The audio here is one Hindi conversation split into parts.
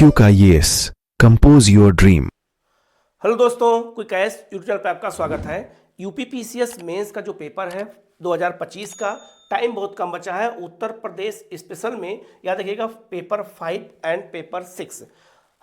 IQ का yes compose your dream. Hello दोस्तों, क्विक एस यूट्यूब चैनल पर आपका स्वागत है। यूपीपीसीएस मेंस का जो पेपर है 2025 का, टाइम बहुत कम बचा है। उत्तर प्रदेश स्पेशल में याद रखिएगा पेपर 5 एंड पेपर 6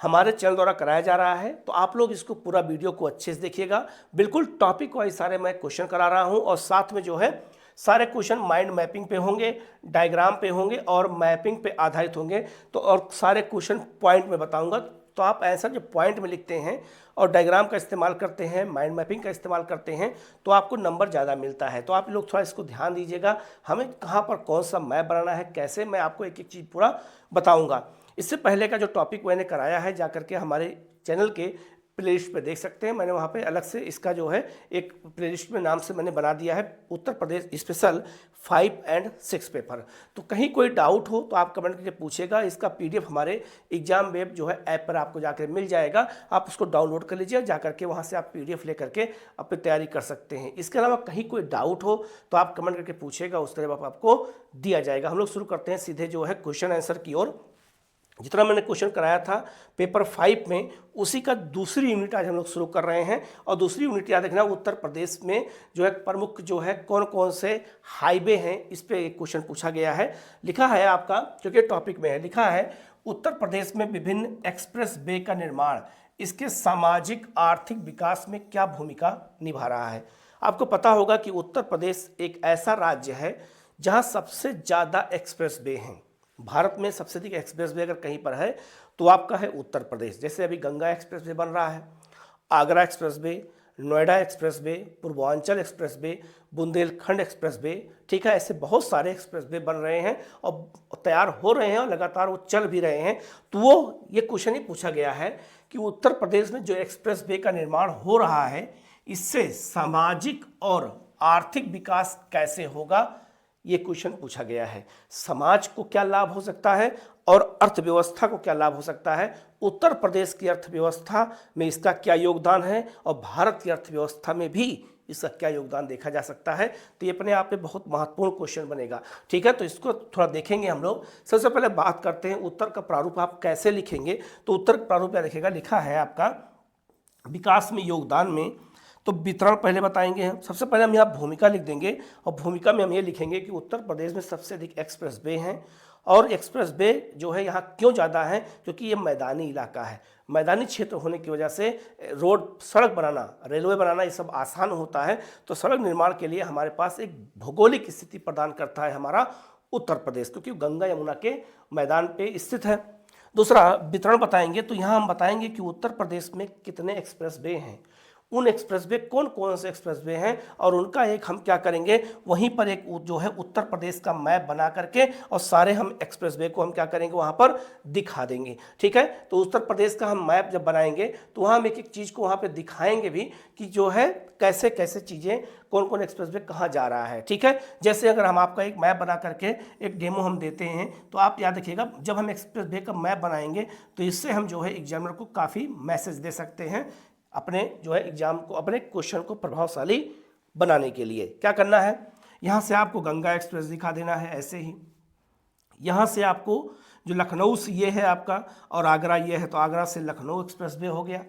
हमारे चैनल द्वारा कराया जा रहा है। तो आप लोग इसको पूरा वीडियो को अच्छे से देखिएगा। बिल्कुल टॉपिक वाइज सारे मैं क्वेश्चन करा रहा हूँ और साथ में जो है सारे क्वेश्चन माइंड मैपिंग पे होंगे, डायग्राम पे होंगे और मैपिंग पे आधारित होंगे। तो और सारे क्वेश्चन पॉइंट में बताऊंगा। तो आप आंसर जो पॉइंट में लिखते हैं और डायग्राम का इस्तेमाल करते हैं, माइंड मैपिंग का इस्तेमाल करते हैं, तो आपको नंबर ज़्यादा मिलता है। तो आप लोग थोड़ा इसको ध्यान दीजिएगा। हमें कहाँ पर कौन सा मैप बनाना है, कैसे, मैं आपको एक एक चीज़ पूरा बताऊंगा। इससे पहले का जो टॉपिक मैंने कराया है जा करके हमारे चैनल के प्लेलिस्ट पे देख सकते हैं। मैंने वहाँ पे अलग से इसका जो है एक प्लेलिस्ट में नाम से मैंने बना दिया है Uttar Pradesh special 5 and 6 paper. तो कहीं कोई डाउट हो तो आप कमेंट करके पूछेगा। इसका पीडीएफ हमारे एग्जाम वेब जो है ऐप पर आपको जाकर मिल जाएगा। आप उसको डाउनलोड कर लीजिए, जा करके वहाँ से आप पीडीएफ ले करके अपनी तैयारी कर सकते हैं। इसके अलावा कहीं कोई डाउट हो तो आप कमेंट करके पूछेगा, उस तरह आपको दिया जाएगा। हम लोग शुरू करते हैं सीधे जो है क्वेश्चन आंसर की ओर। जितना मैंने क्वेश्चन कराया था पेपर 5 में, उसी का दूसरी यूनिट आज हम लोग शुरू कर रहे हैं। और दूसरी यूनिट याद रखना, उत्तर प्रदेश में जो है प्रमुख जो है कौन कौन से हाईवे हैं, इस पे एक क्वेश्चन पूछा गया है। लिखा है आपका, क्योंकि टॉपिक में है, लिखा है उत्तर प्रदेश में विभिन्न एक्सप्रेस वे का निर्माण इसके सामाजिक आर्थिक विकास में क्या भूमिका निभा रहा है। आपको पता होगा कि उत्तर प्रदेश एक ऐसा राज्य है जहाँ सबसे ज़्यादा एक्सप्रेस वे हैं। भारत में सबसे अधिक एक्सप्रेस वे अगर कहीं पर है तो आपका है उत्तर प्रदेश। जैसे अभी गंगा एक्सप्रेस वे बन रहा है, Agra express way, Noida express way, Purvanchal express way, Bundelkhand express way, ठीक है। ऐसे बहुत सारे एक्सप्रेस वे बन रहे हैं और तैयार हो रहे हैं और लगातार वो चल भी रहे हैं। तो वो ये क्वेश्चन ही पूछा गया है कि उत्तर प्रदेश में जो एक्सप्रेस वे का निर्माण हो रहा है इससे सामाजिक और आर्थिक विकास कैसे होगा, ये क्वेश्चन पूछा गया है। समाज को क्या लाभ हो सकता है और अर्थव्यवस्था को क्या लाभ हो सकता है, उत्तर प्रदेश की अर्थव्यवस्था में इसका क्या योगदान है और भारत की अर्थव्यवस्था में भी इसका क्या योगदान देखा जा सकता है। तो ये अपने आप में बहुत महत्वपूर्ण क्वेश्चन बनेगा, ठीक है। तो इसको थोड़ा देखेंगे हम लोग। सबसे पहले बात करते हैं उत्तर का प्रारूप आप कैसे लिखेंगे। तो उत्तर का प्रारूप क्या लिखेगा, लिखा है आपका विकास में योगदान में। तो वितरण पहले बताएंगे हम। सबसे पहले हम यहाँ भूमिका लिख देंगे और भूमिका में हम ये लिखेंगे कि उत्तर प्रदेश में सबसे अधिक एक्सप्रेस वे हैं। और एक्सप्रेस वे जो है यहाँ क्यों ज़्यादा है, क्योंकि ये मैदानी इलाका है। मैदानी क्षेत्र होने की वजह से रोड, सड़क बनाना, रेलवे बनाना, ये सब आसान होता है। तो सड़क निर्माण के लिए हमारे पास एक भौगोलिक स्थिति प्रदान करता है हमारा उत्तर प्रदेश, क्योंकि गंगा यमुना के मैदान पे स्थित है। दूसरा वितरण बताएंगे। तो यहाँ हम बताएंगे कि उत्तर प्रदेश में कितने एक्सप्रेस वे हैं, उन एक्सप्रेस वे कौन कौन से एक्सप्रेस वे हैं और उनका एक हम क्या करेंगे, वहीं पर एक जो है उत्तर प्रदेश का मैप बना करके और सारे हम एक्सप्रेस वे को हम क्या करेंगे वहाँ पर दिखा देंगे, ठीक है। तो उत्तर प्रदेश का हम मैप जब बनाएंगे तो वहाँ हम एक एक चीज़ को वहाँ पे दिखाएंगे भी कि जो है कैसे कैसे चीज़ें, कौन कौन एक्सप्रेस वे कहाँ जा रहा है, ठीक है। जैसे अगर हम आपका एक मैप बना करके एक डेमो हम देते हैं तो आप याद रखिएगा, जब हम एक्सप्रेस वे का मैप बनाएंगे तो इससे हम जो है एग्जामिनर को काफ़ी मैसेज दे सकते हैं अपने जो है एग्जाम को, अपने क्वेश्चन को प्रभावशाली बनाने के लिए। क्या करना है, यहाँ से आपको गंगा एक्सप्रेस दिखा देना है ऐसे ही। यहाँ से आपको जो लखनऊ से ये है आपका और आगरा ये है, तो आगरा से लखनऊ एक्सप्रेस वे हो गया।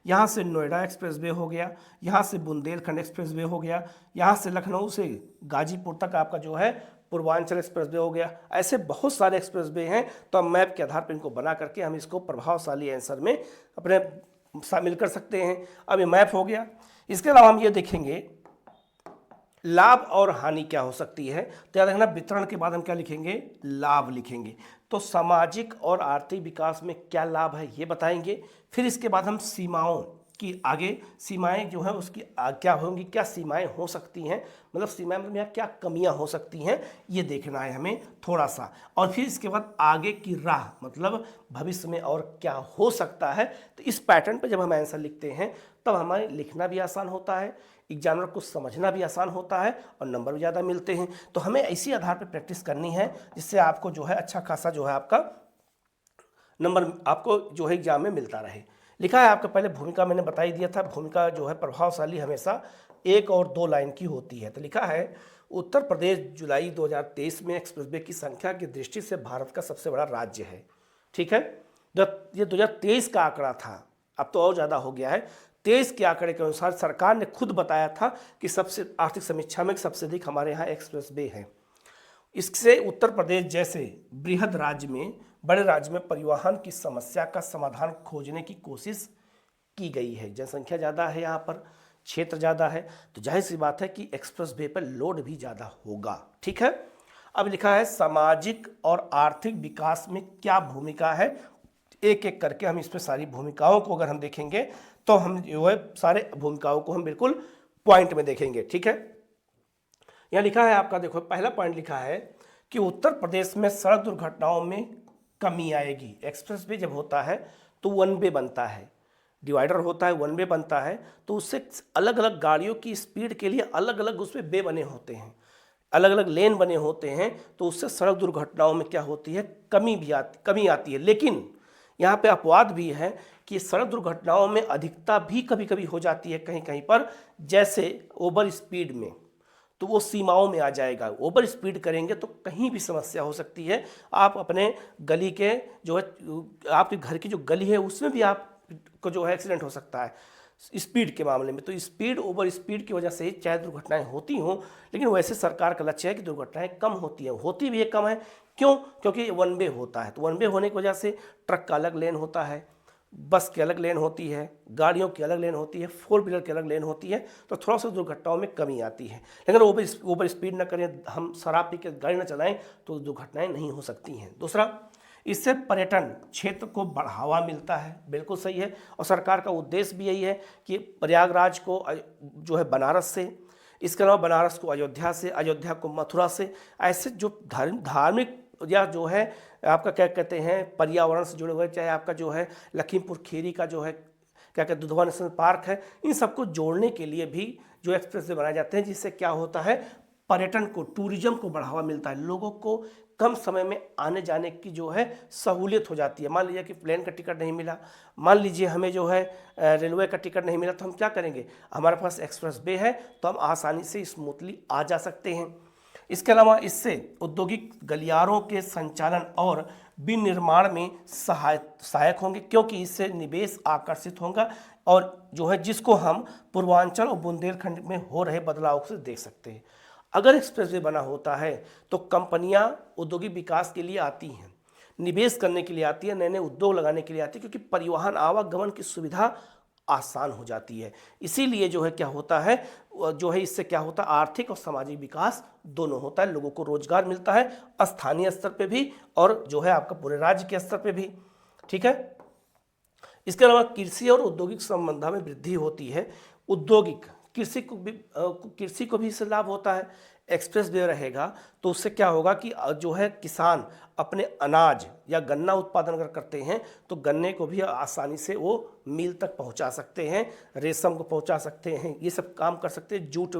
यहाँ से नोएडा एक्सप्रेस वे हो गया। यहाँ से बुंदेलखंड एक्सप्रेस वे हो गया। यहाँ से लखनऊ से गाजीपुर तक आपका जो है पूर्वांचल एक्सप्रेस वे हो गया। ऐसे बहुत सारे एक्सप्रेस वे हैं। तो हम मैप के आधार पर इनको बना करके हम इसको प्रभावशाली आंसर में अपने शामिल कर सकते हैं। अब ये मैप हो गया। इसके अलावा हम ये देखेंगे लाभ और हानि क्या हो सकती है। तो याद रखना वितरण के बाद हम क्या लिखेंगे, लाभ लिखेंगे। तो सामाजिक और आर्थिक विकास में क्या लाभ है ये बताएंगे। फिर इसके बाद हम सीमाओं की, आगे सीमाएं जो है उसकी क्या होंगी, क्या सीमाएं हो सकती हैं, मतलब सीमाएं में यहाँ क्या कमियां हो सकती हैं ये देखना है हमें थोड़ा सा। और फिर इसके बाद आगे की राह, मतलब भविष्य में और क्या हो सकता है। तो इस पैटर्न पे जब हम आंसर लिखते हैं तब हमारे लिखना भी आसान होता है, एग्जामिनर को समझना भी आसान होता है और नंबर भी ज़्यादा मिलते हैं। तो हमें इसी आधार पर प्रैक्टिस करनी है जिससे आपको जो है अच्छा खासा जो है आपका नंबर आपको जो है एग्जाम में मिलता रहे। लिखा है आपका, पहले भूमिका मैंने बता ही दिया था। भूमिका जो है प्रभावशाली हमेशा 1 और 2 लाइन की होती है। तो लिखा है उत्तर प्रदेश जुलाई 2023 में एक्सप्रेसवे की संख्या की दृष्टि से भारत का सबसे बड़ा राज्य है, ठीक है। ये 2023 का आंकड़ा था, अब तो और ज़्यादा हो गया है। 23 के आंकड़े के अनुसार सरकार ने खुद बताया था कि सबसे आर्थिक समीक्षा में सबसे अधिक हमारे यहाँ एक्सप्रेस वे है। इससे उत्तर प्रदेश जैसे बृहद राज्य में, बड़े राज्य में परिवहन की समस्या का समाधान खोजने की कोशिश की गई है। जनसंख्या ज़्यादा है, यहाँ पर क्षेत्र ज़्यादा है, तो जाहिर सी बात है कि एक्सप्रेस वे पर लोड भी ज़्यादा होगा। ठीक है, अब लिखा है सामाजिक और आर्थिक विकास में क्या भूमिका है। एक एक करके हम इसमें सारी भूमिकाओं को अगर हम देखेंगे तो हम जो है सारे भूमिकाओं को हम बिल्कुल पॉइंट में देखेंगे। ठीक है, यहाँ लिखा है आपका, देखो पहला पॉइंट लिखा है कि उत्तर प्रदेश में सड़क दुर्घटनाओं में कमी आएगी। एक्सप्रेस वे जब होता है तो वन वे बनता है, डिवाइडर होता है, वन वे बनता है, तो उससे अलग अलग गाड़ियों की स्पीड के लिए अलग अलग उसमें वे बने होते हैं, अलग अलग लेन बने होते हैं, तो उससे सड़क दुर्घटनाओं में क्या होती है, कमी आती है। लेकिन यहाँ पे अपवाद भी है कि सड़क दुर्घटनाओं में अधिकता भी कभी कभी हो जाती है कहीं कहीं पर, जैसे ओवर स्पीड में, तो वो सीमाओं में आ जाएगा। ओवर स्पीड करेंगे तो कहीं भी समस्या हो सकती है। आप अपने गली के जो है, आपके घर की जो गली है उसमें भी आपको जो है एक्सीडेंट हो सकता है स्पीड के मामले में। तो स्पीड, ओवर स्पीड की वजह से ही चाहे दुर्घटनाएं होती हों, लेकिन वैसे सरकार का लक्ष्य है कि दुर्घटनाएं कम होती हैं, होती भी है कम है। क्यों? क्योंकि वन वे होता है, तो वन वे होने की वजह से ट्रक का अलग लेन होता है, बस की अलग लेन होती है, गाड़ियों की अलग लेन होती है, फोर व्हीलर की अलग लेन होती है, तो थोड़ा सा दुर्घटनाओं में कमी आती है। लेकिन ओवर स्पीड ना करें, हम शराब पी के गाड़ी ना चलाएं तो दुर्घटनाएं नहीं हो सकती हैं। दूसरा, इससे पर्यटन क्षेत्र को बढ़ावा मिलता है, बिल्कुल सही है, और सरकार का उद्देश्य भी यही है कि प्रयागराज को जो है बनारस से, इसके अलावा बनारस को अयोध्या से, अयोध्या को मथुरा से, ऐसे जो धार्मिक या जो है आपका क्या कहते हैं पर्यावरण से जुड़े हुए, चाहे आपका जो है लखीमपुर खीरी का जो है क्या कहते हैं दुधवा नेशनल पार्क है, इन सबको जोड़ने के लिए भी जो एक्सप्रेस वे बनाए जाते हैं, जिससे क्या होता है पर्यटन को, टूरिज्म को बढ़ावा मिलता है, लोगों को कम समय में आने जाने की जो है सहूलियत हो जाती है। मान लीजिए कि प्लेन का टिकट नहीं मिला, मान लीजिए हमें जो है रेलवे का टिकट नहीं मिला, तो हम क्या करेंगे, हमारे पास एक्सप्रेस वे है तो हम आसानी से स्मूथली आ जा सकते हैं। इसके अलावा इससे औद्योगिक गलियारों के संचालन और विनिर्माण में सहायक होंगे, क्योंकि इससे निवेश आकर्षित होगा, और जो है जिसको हम पूर्वांचल और बुंदेलखंड में हो रहे बदलाव से देख सकते हैं। अगर एक्सप्रेसवे बना होता है तो कंपनियां औद्योगिक विकास के लिए आती हैं, निवेश करने के लिए आती है, नए नए उद्योग लगाने के लिए आती है, क्योंकि परिवहन आवागमन की सुविधा आसान हो जाती है। इसीलिए जो है क्या होता है, जो है इससे क्या होता है आर्थिक और सामाजिक विकास दोनों होता है, लोगों को रोजगार मिलता है स्थानीय स्तर पे भी और जो है आपका पूरे राज्य के स्तर पे भी। ठीक है, इसके अलावा कृषि और औद्योगिक संबंध में वृद्धि होती है। औद्योगिक कृषि को भी इससे लाभ होता है। एक्सप्रेस वे रहेगा तो उससे क्या होगा कि जो है किसान अपने अनाज या गन्ना उत्पादन अगर करते हैं तो गन्ने को भी आसानी से वो मिल तक पहुंचा सकते हैं, रेशम को पहुंचा सकते हैं, ये सब काम कर सकते हैं। जूट,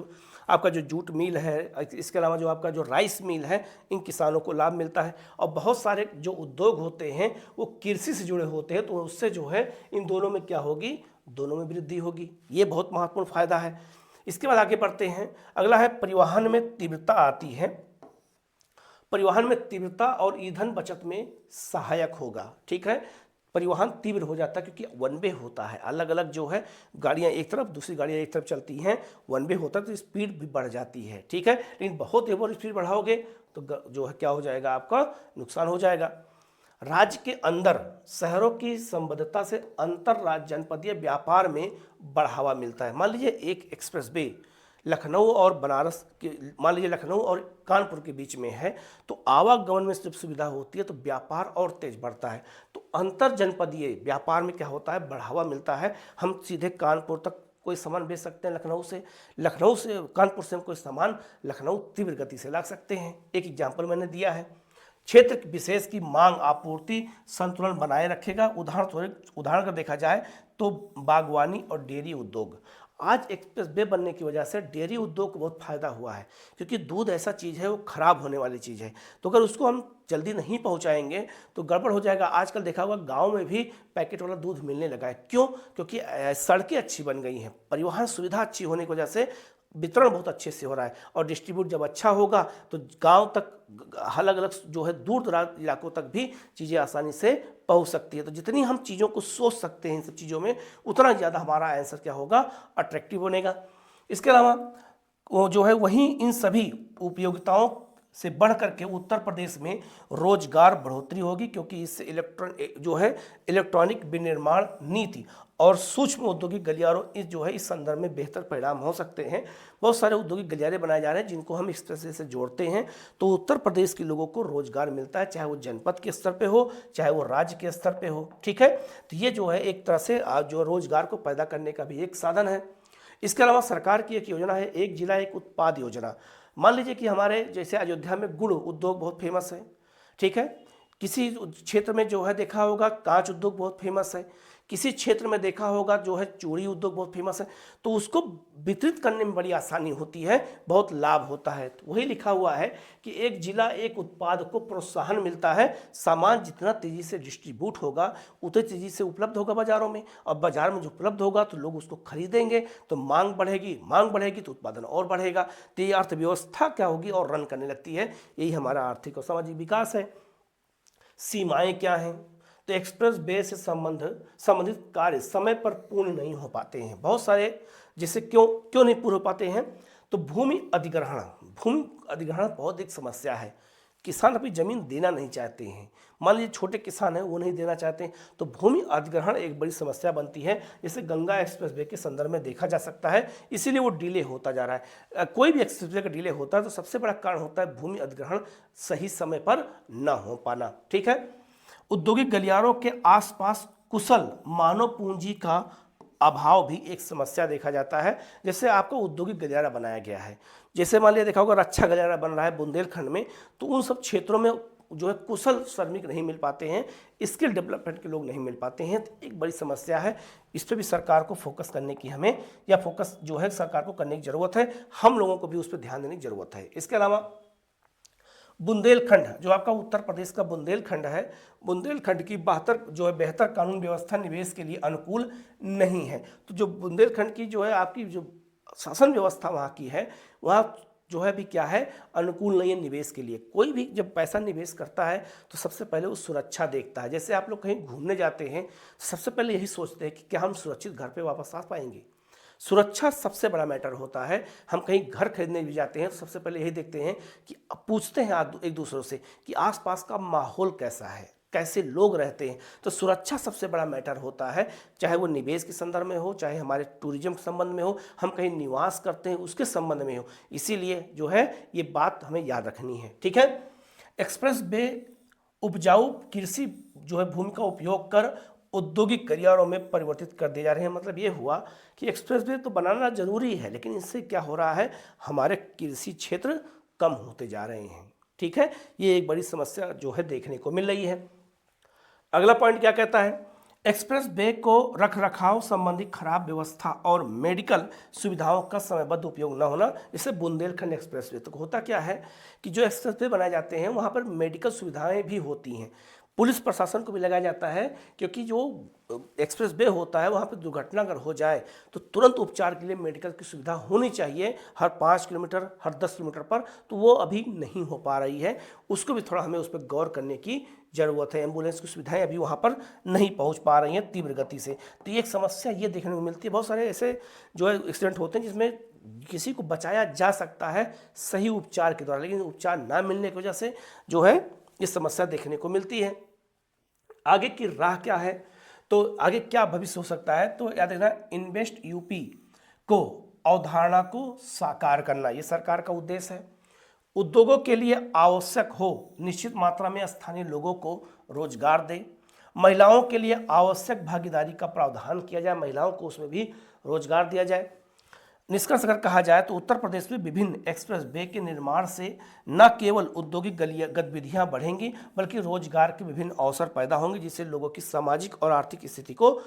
आपका जो जूट मिल है, इसके अलावा जो आपका जो राइस मिल है, इन किसानों को लाभ मिलता है। और बहुत सारे जो उद्योग होते हैं वो कृषि से जुड़े होते हैं, तो उससे जो है इन दोनों में क्या होगी, दोनों में वृद्धि होगी। ये बहुत महत्वपूर्ण फायदा है। इसके बाद आगे बढ़ते हैं, अगला है परिवहन में तीव्रता आती है। परिवहन में तीव्रता और ईंधन बचत में सहायक होगा। ठीक है, परिवहन तीव्र हो जाता है क्योंकि वन वे होता है, अलग अलग जो है गाड़ियां एक तरफ, दूसरी गाड़ियां एक तरफ चलती हैं, वन वे होता है तो स्पीड भी बढ़ जाती है। ठीक है, लेकिन बहुत ओवर स्पीड बढ़ाओगे तो जो है क्या हो जाएगा, आपका नुकसान हो जाएगा। राज्य के अंदर शहरों की संबद्धता से अंतर राज्य जनपदीय व्यापार में बढ़ावा मिलता है। मान लीजिए एक एक्सप्रेस वे लखनऊ और बनारस के, मान लीजिए लखनऊ और कानपुर के बीच में है, तो आवागमन में जब सुविधा होती है तो व्यापार और तेज बढ़ता है। तो अंतर जनपदीय व्यापार में क्या होता है, बढ़ावा मिलता है। हम सीधे कानपुर तक कोई सामान भेज सकते हैं, लखनऊ से कानपुर से हम कोई सामान लखनऊ तीव्र गति से ला सकते हैं। एक एग्जाम्पल मैंने दिया है। क्षेत्र विशेष की मांग आपूर्ति संतुलन बनाए रखेगा। उदाहरण का देखा जाए तो बागवानी और डेयरी उद्योग। आज एक्सप्रेस वे बनने की वजह से डेयरी उद्योग को बहुत फायदा हुआ है, क्योंकि दूध ऐसा चीज़ है वो खराब होने वाली चीज़ है, तो अगर उसको हम जल्दी नहीं पहुंचाएंगे तो गड़बड़ हो जाएगा। आजकल देखा होगा गांव में भी पैकेट वाला दूध मिलने लगा है। क्यों? क्योंकि सड़कें अच्छी बन गई हैं, परिवहन सुविधा अच्छी होने की वजह से वितरण बहुत अच्छे से हो रहा है, और डिस्ट्रीब्यूट जब अच्छा होगा तो गांव तक, अलग अलग जो है दूर दराज इलाकों तक भी चीज़ें आसानी से पहुंच सकती है। तो जितनी हम चीज़ों को सोच सकते हैं इन सब चीज़ों में, उतना ज़्यादा हमारा आंसर क्या होगा, अट्रैक्टिव बनेगा। इसके अलावा वो जो है वहीं इन सभी उपयोगिताओं से बढ़ करके उत्तर प्रदेश में रोजगार बढ़ोतरी होगी, क्योंकि इससे इलेक्ट्रॉनिक विनिर्माण नीति और सूक्ष्म औद्योगिक गलियारों इस जो है इस संदर्भ में बेहतर परिणाम हो सकते हैं। बहुत सारे औद्योगिक गलियारे बनाए जा रहे हैं जिनको हम इस तरह से जोड़ते हैं तो उत्तर प्रदेश के लोगों को रोजगार मिलता है, चाहे वो जनपद के स्तर पे हो, चाहे वो राज्य के स्तर पे हो। ठीक है, तो ये जो है एक तरह से जो रोजगार को पैदा करने का भी एक साधन है। इसके अलावा सरकार की एक योजना है, एक जिला एक उत्पाद योजना। मान लीजिए कि हमारे जैसे अयोध्या में गुड़ उद्योग बहुत फेमस है, ठीक है, किसी क्षेत्र में जो है देखा होगा कांच उद्योग बहुत फेमस है, किसी क्षेत्र में देखा होगा जो है चूड़ी उद्योग बहुत फेमस है, तो उसको वितरित करने में बड़ी आसानी होती है, बहुत लाभ होता है। तो वही लिखा हुआ है कि एक जिला एक उत्पाद को प्रोत्साहन मिलता है, सामान जितना तेजी से डिस्ट्रीब्यूट होगा उतनी तेजी से उपलब्ध होगा बाजारों में, और बाजार में जो उपलब्ध होगा तो लोग उसको खरीदेंगे, तो मांग बढ़ेगी तो उत्पादन और बढ़ेगा, तो ये अर्थव्यवस्था क्या होगी और रन करने लगती है। यही हमारा आर्थिक और सामाजिक विकास है। सीमाएं क्या हैं, तो एक्सप्रेस वे से संबंधित कार्य समय पर पूर्ण नहीं हो पाते हैं। बहुत सारे जैसे क्यों नहीं पूर्ण हो पाते हैं, तो भूमि अधिग्रहण बहुत एक समस्या है। किसान अपनी जमीन देना नहीं चाहते हैं, मान लीजिए छोटे किसान हैं वो नहीं देना चाहते हैं, तो भूमि अधिग्रहण एक बड़ी समस्या बनती है। जैसे गंगा एक्सप्रेस वे के संदर्भ में देखा जा सकता है, इसीलिए वो डिले होता जा रहा है। कोई भी एक्सप्रेस वे का डिले होता है तो सबसे बड़ा कारण होता है भूमि अधिग्रहण सही समय पर न हो पाना। ठीक है, औद्योगिक गलियारों के आसपास कुशल मानव पूंजी का अभाव भी एक समस्या देखा जाता है। जैसे आपको औद्योगिक गलियारा बनाया गया है, जैसे मान लिया देखा होगा रक्षा गलियारा बन रहा है बुंदेलखंड में, तो उन सब क्षेत्रों में जो है कुशल श्रमिक नहीं मिल पाते हैं, स्किल डेवलपमेंट के लोग नहीं मिल पाते हैं, तो एक बड़ी समस्या है। इस पर भी सरकार को फोकस करने की फोकस जो है सरकार को करने की ज़रूरत है, हम लोगों को भी उस पर ध्यान देने की ज़रूरत है। इसके अलावा बुंदेलखंड जो आपका उत्तर प्रदेश का बुंदेलखंड है, बुंदेलखंड की बेहतर कानून व्यवस्था निवेश के लिए अनुकूल नहीं है। तो जो बुंदेलखंड की जो है आपकी जो शासन व्यवस्था वहाँ की है, वहाँ जो है भी क्या है, अनुकूल नहीं है निवेश के लिए। कोई भी जब पैसा निवेश करता है तो सबसे पहले वो सुरक्षा देखता है। जैसे आप लोग कहीं घूमने जाते हैं, सबसे पहले यही सोचते हैं कि क्या हम सुरक्षित घर पे वापस आ पाएंगे। सुरक्षा सबसे बड़ा मैटर होता है। हम कहीं घर खरीदने भी जाते हैं तो सबसे पहले यही देखते हैं कि पूछते हैं एक दूसरों से कि आसपास का माहौल कैसा है, कैसे लोग रहते हैं। तो सुरक्षा सबसे बड़ा मैटर होता है, चाहे वो निवेश के संदर्भ में हो, चाहे हमारे टूरिज्म के संबंध में हो, हम कहीं निवास करते हैं उसके संबंध में हो। इसीलिए जो है ये बात हमें याद रखनी है। ठीक है, एक्सप्रेस वे उपजाऊ कृषि जो है भूमि का उपयोग कर औद्योगिक गलियारों में परिवर्तित कर दिए जा रहे हैं। मतलब ये हुआ कि एक्सप्रेस वे तो बनाना जरूरी है, लेकिन इससे क्या हो रहा है, हमारे कृषि क्षेत्र कम होते जा रहे हैं। ठीक है, ये एक बड़ी समस्या जो है देखने को मिल रही है। अगला पॉइंट क्या कहता है, एक्सप्रेस वे को रखरखाव संबंधी खराब व्यवस्था और मेडिकल सुविधाओं का समयबद्ध उपयोग न होना। जैसे बुंदेलखंड एक्सप्रेस वे, तो होता क्या है कि जो एक्सप्रेस वे बनाए जाते हैं वहाँ पर मेडिकल सुविधाएं भी होती हैं, पुलिस प्रशासन को भी लगाया जाता है, क्योंकि जो एक्सप्रेस वे होता है वहाँ पर दुर्घटना अगर हो जाए तो तुरंत उपचार के लिए मेडिकल की सुविधा होनी चाहिए हर 5 किलोमीटर, हर 10 किलोमीटर पर, तो वो अभी नहीं हो पा रही है। उसको भी थोड़ा हमें उस पर गौर करने की ज़रूरत है। एम्बुलेंस की सुविधाएं अभी वहाँ पर नहीं पहुँच पा रही हैं तीव्र गति से, तो ये एक समस्या ये देखने को मिलती है। बहुत सारे ऐसे जो है एक्सीडेंट होते हैं जिसमें किसी को बचाया जा सकता है सही उपचार के द्वारा, लेकिन उपचार ना मिलने की वजह से जो है ये समस्या देखने को मिलती है। आगे की राह क्या है, तो आगे क्या भविष्य हो सकता है, तो याद रखना इन्वेस्ट यूपी को अवधारणा को साकार करना ये सरकार का उद्देश्य है। उद्योगों के लिए आवश्यक हो निश्चित मात्रा में स्थानीय लोगों को रोजगार दे। महिलाओं के लिए आवश्यक भागीदारी का प्रावधान किया जाए, महिलाओं को उसमें भी रोजगार दिया जाए। निष्कर्ष अगर कहा जाए तो उत्तर प्रदेश में विभिन्न एक्सप्रेस वे के निर्माण से न केवल औद्योगिक गतिविधियां बढ़ेंगी बल्कि रोजगार के विभिन्न अवसर पैदा होंगे, जिससे लोगों की सामाजिक और आर्थिक स्थिति को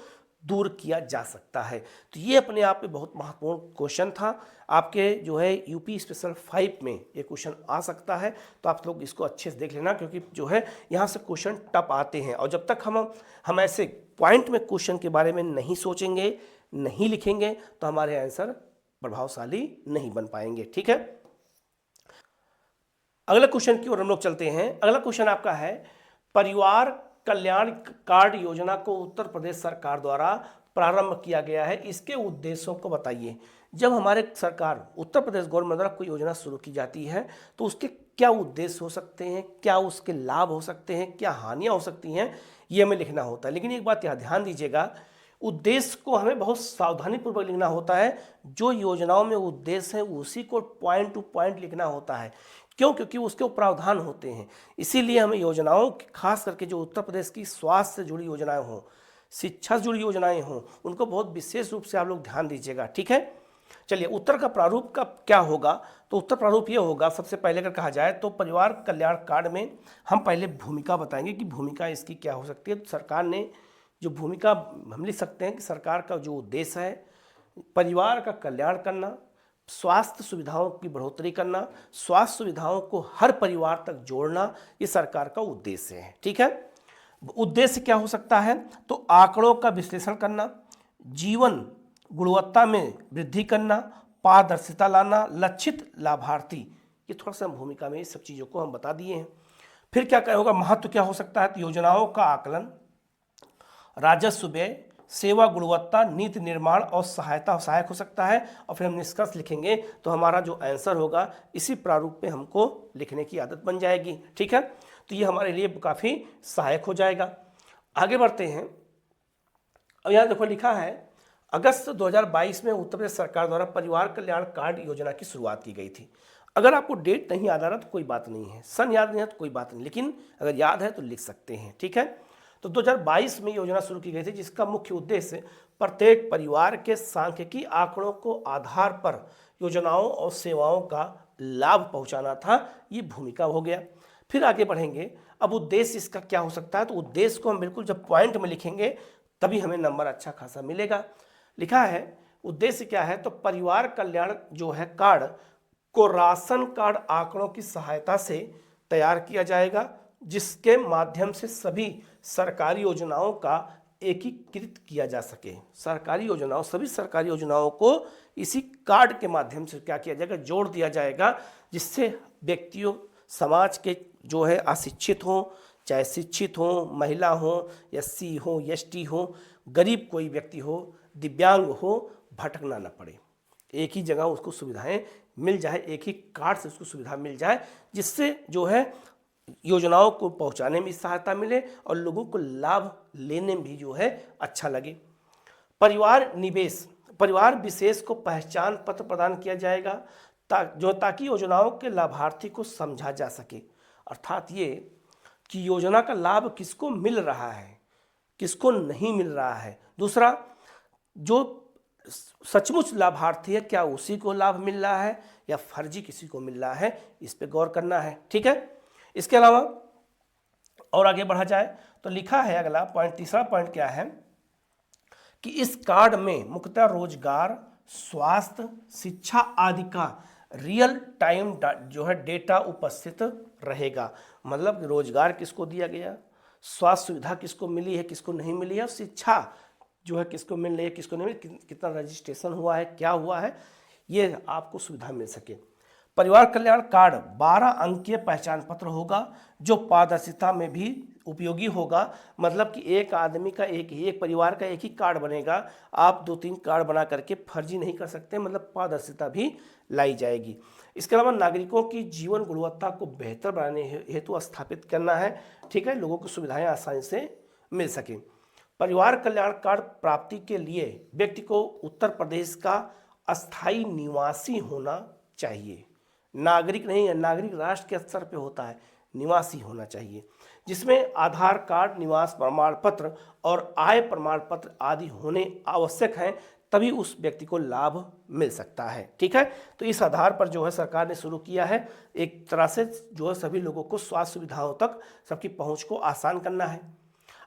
दूर किया जा सकता है। तो ये अपने आप में बहुत महत्वपूर्ण क्वेश्चन था। आपके जो है यूपी स्पेशल 5 में ये क्वेश्चन आ सकता है, तो आप लोग इसको अच्छे से देख लेना, क्योंकि जो है यहाँ से क्वेश्चन टफ आते हैं। और जब तक हम ऐसे पॉइंट में क्वेश्चन के बारे में नहीं सोचेंगे, नहीं लिखेंगे, तो हमारे आंसर प्रभावशाली नहीं बन पाएंगे। ठीक है, अगले क्वेश्चन की ओर हम लोग चलते हैं। अगला क्वेश्चन आपका है, परिवार कल्याण कार्ड योजना को उत्तर प्रदेश सरकार द्वारा प्रारंभ किया गया है, इसके उद्देश्यों को बताइए। जब हमारे सरकार उत्तर प्रदेश गवर्नमेंट द्वारा कोई योजना शुरू की जाती है तो उसके क्या उद्देश्य हो सकते हैं, क्या उसके लाभ हो सकते हैं, क्या हानियां हो सकती हैं, ये हमें लिखना होता है। लेकिन एक बात यहाँ ध्यान दीजिएगा, उद्देश्य को हमें बहुत सावधानी पूर्वक लिखना होता है। जो योजनाओं में उद्देश्य है उसी को पॉइंट टू पॉइंट लिखना होता है। क्यों? क्योंकि उसके प्रावधान होते हैं। इसीलिए हमें योजनाओं, खास करके जो उत्तर प्रदेश की स्वास्थ्य से जुड़ी योजनाएं हों, शिक्षा से जुड़ी योजनाएं हों, उनको बहुत विशेष रूप से आप लोग ध्यान दीजिएगा। ठीक है, चलिए उत्तर का प्रारूप का क्या होगा, तो उत्तर प्रारूप ये होगा। सबसे पहले अगर कहा जाए तो परिवार कल्याण कार्ड में हम पहले भूमिका बताएंगे कि भूमिका इसकी क्या हो सकती है। तो सरकार ने जो भूमिका हम लिख सकते हैं कि सरकार का जो उद्देश्य है, परिवार का कल्याण करना, स्वास्थ्य सुविधाओं की बढ़ोतरी करना, स्वास्थ्य सुविधाओं को हर परिवार तक जोड़ना, ये सरकार का उद्देश्य है। ठीक है, उद्देश्य क्या हो सकता है, तो आंकड़ों का विश्लेषण करना, जीवन गुणवत्ता में वृद्धि करना, पारदर्शिता लाना, लक्षित लाभार्थी, ये थोड़ा सा भूमिका में इस सब चीज़ों को हम बता दिए हैं। फिर क्या होगा, महत्व क्या हो सकता है, तो योजनाओं का आकलन, राजस्व व्यय, सेवा गुणवत्ता, नीति निर्माण और सहायता सहायक हो सकता है। और फिर हम निष्कर्ष लिखेंगे तो हमारा जो आंसर होगा इसी प्रारूप में हमको लिखने की आदत बन जाएगी। ठीक है, तो ये हमारे लिए काफ़ी सहायक हो जाएगा। आगे बढ़ते हैं। अब यहाँ देखो लिखा है, अगस्त 2022 में उत्तर प्रदेश सरकार द्वारा परिवार कल्याण कार्ड योजना की शुरुआत की गई थी। अगर आपको डेट नहीं याद आ रहा तो कोई बात नहीं है, सन याद नहीं है तो कोई बात नहीं, लेकिन अगर याद है तो लिख सकते हैं। ठीक है, तो 2022 में योजना शुरू की गई थी, जिसका मुख्य उद्देश्य प्रत्येक परिवार के सांख्यिकी आंकड़ों को आधार पर योजनाओं और सेवाओं का लाभ पहुंचाना था। ये भूमिका हो गया। फिर आगे बढ़ेंगे। अब उद्देश्य इसका क्या हो सकता है, तो उद्देश्य को हम बिल्कुल जब पॉइंट में लिखेंगे तभी हमें नंबर अच्छा खासा मिलेगा। लिखा है उद्देश्य क्या है, तो परिवार कल्याण जो है कार्ड को राशन कार्ड आंकड़ों की सहायता से तैयार किया जाएगा, जिसके माध्यम से सभी सरकारी योजनाओं का एकीकृत किया जा सके। सरकारी योजनाओं, सभी सरकारी योजनाओं को इसी कार्ड के माध्यम से क्या किया जाएगा, जोड़ दिया जाएगा, जिससे व्यक्तियों, समाज के जो है अशिक्षित हों, चाहे शिक्षित हों, महिला हों, एससी हो, एसटी हो, गरीब कोई व्यक्ति हो, दिव्यांग हो, भटकना न पड़े। एक ही जगह उसको सुविधाएं मिल जाए, एक ही कार्ड से उसको सुविधा मिल जाए, जिससे जो है योजनाओं को पहुंचाने में सहायता मिले और लोगों को लाभ लेने में भी जो है अच्छा लगे। परिवार निवेश, परिवार विशेष को पहचान पत्र प्रदान किया जाएगा ताकि योजनाओं के लाभार्थी को समझा जा सके। अर्थात ये कि योजना का लाभ किसको मिल रहा है, किसको नहीं मिल रहा है। दूसरा, जो सचमुच लाभार्थी है क्या उसी को लाभ मिल रहा है या फर्जी किसी को मिल रहा है, इस पे गौर करना है। ठीक है, इसके अलावा और आगे बढ़ा जाए तो लिखा है अगला पॉइंट, तीसरा पॉइंट क्या है कि इस कार्ड में मुख्यतः रोजगार, स्वास्थ्य, शिक्षा आदि का रियल टाइम जो है डेटा उपस्थित रहेगा। मतलब रोजगार किसको दिया गया, स्वास्थ्य सुविधा किसको मिली है, किसको नहीं मिली है, शिक्षा जो है किसको मिल रही है, किसको नहीं मिली, कितना रजिस्ट्रेशन हुआ है, क्या हुआ है, ये आपको सुविधा मिल सके। परिवार कल्याण कार्ड 12 अंकीय पहचान पत्र होगा जो पारदर्शिता में भी उपयोगी होगा। मतलब कि एक आदमी का एक परिवार का एक ही कार्ड बनेगा, आप 2-3 कार्ड बना करके फर्जी नहीं कर सकते, मतलब पारदर्शिता भी लाई जाएगी। इसके अलावा नागरिकों की जीवन गुणवत्ता को बेहतर बनाने हेतु स्थापित करना है। ठीक है, लोगों को सुविधाएं आसानी से मिल सकें। परिवार कल्याण कार्ड प्राप्ति के लिए व्यक्ति को उत्तर प्रदेश का अस्थायी निवासी होना चाहिए, नागरिक नहीं है, नागरिक राष्ट्र के स्तर पे होता है, निवासी होना चाहिए, जिसमें आधार कार्ड, निवास प्रमाण पत्र और आय प्रमाण पत्र आदि होने आवश्यक हैं, तभी उस व्यक्ति को लाभ मिल सकता है। ठीक है, तो इस आधार पर जो है सरकार ने शुरू किया है, एक तरह से जो है सभी लोगों को स्वास्थ्य सुविधाओं तक सबकी पहुंच को आसान करना है।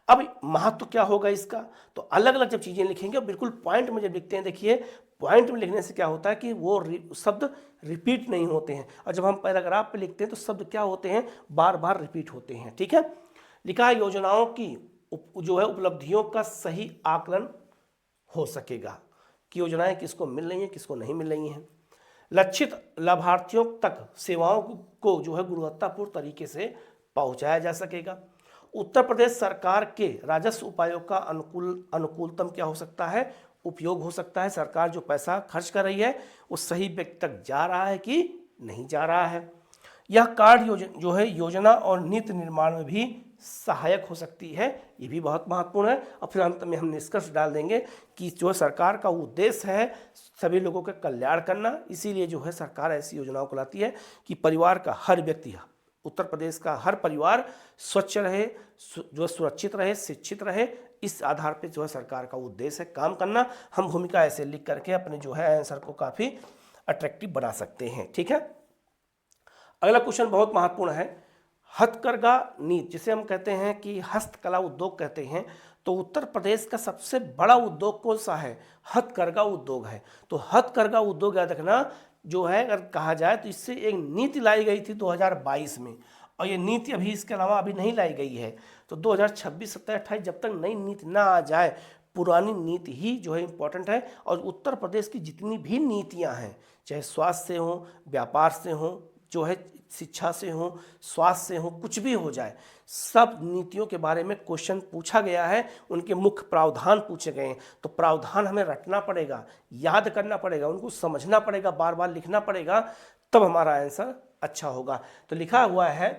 अब महत्व क्या होगा इसका, तो अलग अलग जब चीज़ें लिखेंगे बिल्कुल पॉइंट में जब लिखते हैं, देखिए पॉइंट में लिखने से क्या होता है कि वो शब्द रिपीट नहीं होते हैं, और जब हम पैराग्राफ पे लिखते हैं तो शब्द क्या होते हैं, बार बार रिपीट होते हैं। ठीक है, लिखा है योजनाओं की जो है उपलब्धियों का सही आकलन हो सकेगा। कि योजनाएं किसको मिल रही हैं, किसको नहीं मिल रही हैं। लक्षित लाभार्थियों तक सेवाओं को जो है गुणवत्तापूर्ण तरीके से पहुंचाया जा सकेगा। उत्तर प्रदेश सरकार के राजस्व उपायों का अनुकूलतम क्या हो सकता है, उपयोग हो सकता है। सरकार जो पैसा खर्च कर रही है वो सही व्यक्ति तक जा रहा है कि नहीं जा रहा है। यह कार्ड जो है योजना और नीति निर्माण में भी सहायक हो सकती है, ये भी बहुत महत्वपूर्ण है। और फिर अंत में हम निष्कर्ष डाल देंगे कि जो सरकार का उद्देश्य है सभी लोगों का कल्याण करना, इसीलिए जो है सरकार ऐसी योजनाओं को लाती है कि परिवार का हर व्यक्ति, उत्तर प्रदेश का हर परिवार स्वच्छ रहे, जो सुरक्षित रहे, शिक्षित रहे। इस आधार पे जो है सरकार का उद्देश्य है काम करना। हम भूमिका ऐसे लिख करके अपने जो है आंसर को काफ़ी अट्रैक्टिव बना सकते हैं। ठीक है, अगला क्वेश्चन बहुत महत्वपूर्ण है। हथकरघा नीति, जिसे हम कहते हैं कि हस्तकला उद्योग कहते हैं, तो उत्तर प्रदेश का सबसे बड़ा उद्योग कौन सा है, हथकरघा उद्योग है। तो हथकरघा उद्योग याद रखना जो है, अगर कहा जाए तो इससे एक नीति लाई गई थी 2022 में, और ये नीति अभी इसके अलावा अभी नहीं लाई गई है। तो 2026, 27, 28 जब तक नई नीति ना आ जाए, पुरानी नीति ही जो है इम्पोर्टेंट है। और उत्तर प्रदेश की जितनी भी नीतियां हैं, चाहे स्वास्थ्य से हों, व्यापार से हों, जो है शिक्षा से हो, स्वास्थ्य से हो, कुछ भी हो जाए, सब नीतियों के बारे में क्वेश्चन पूछा गया है, उनके मुख्य प्रावधान पूछे गए हैं। तो प्रावधान हमें रटना पड़ेगा, याद करना पड़ेगा, उनको समझना पड़ेगा, बार बार लिखना पड़ेगा, तब हमारा आंसर अच्छा होगा। तो लिखा हुआ है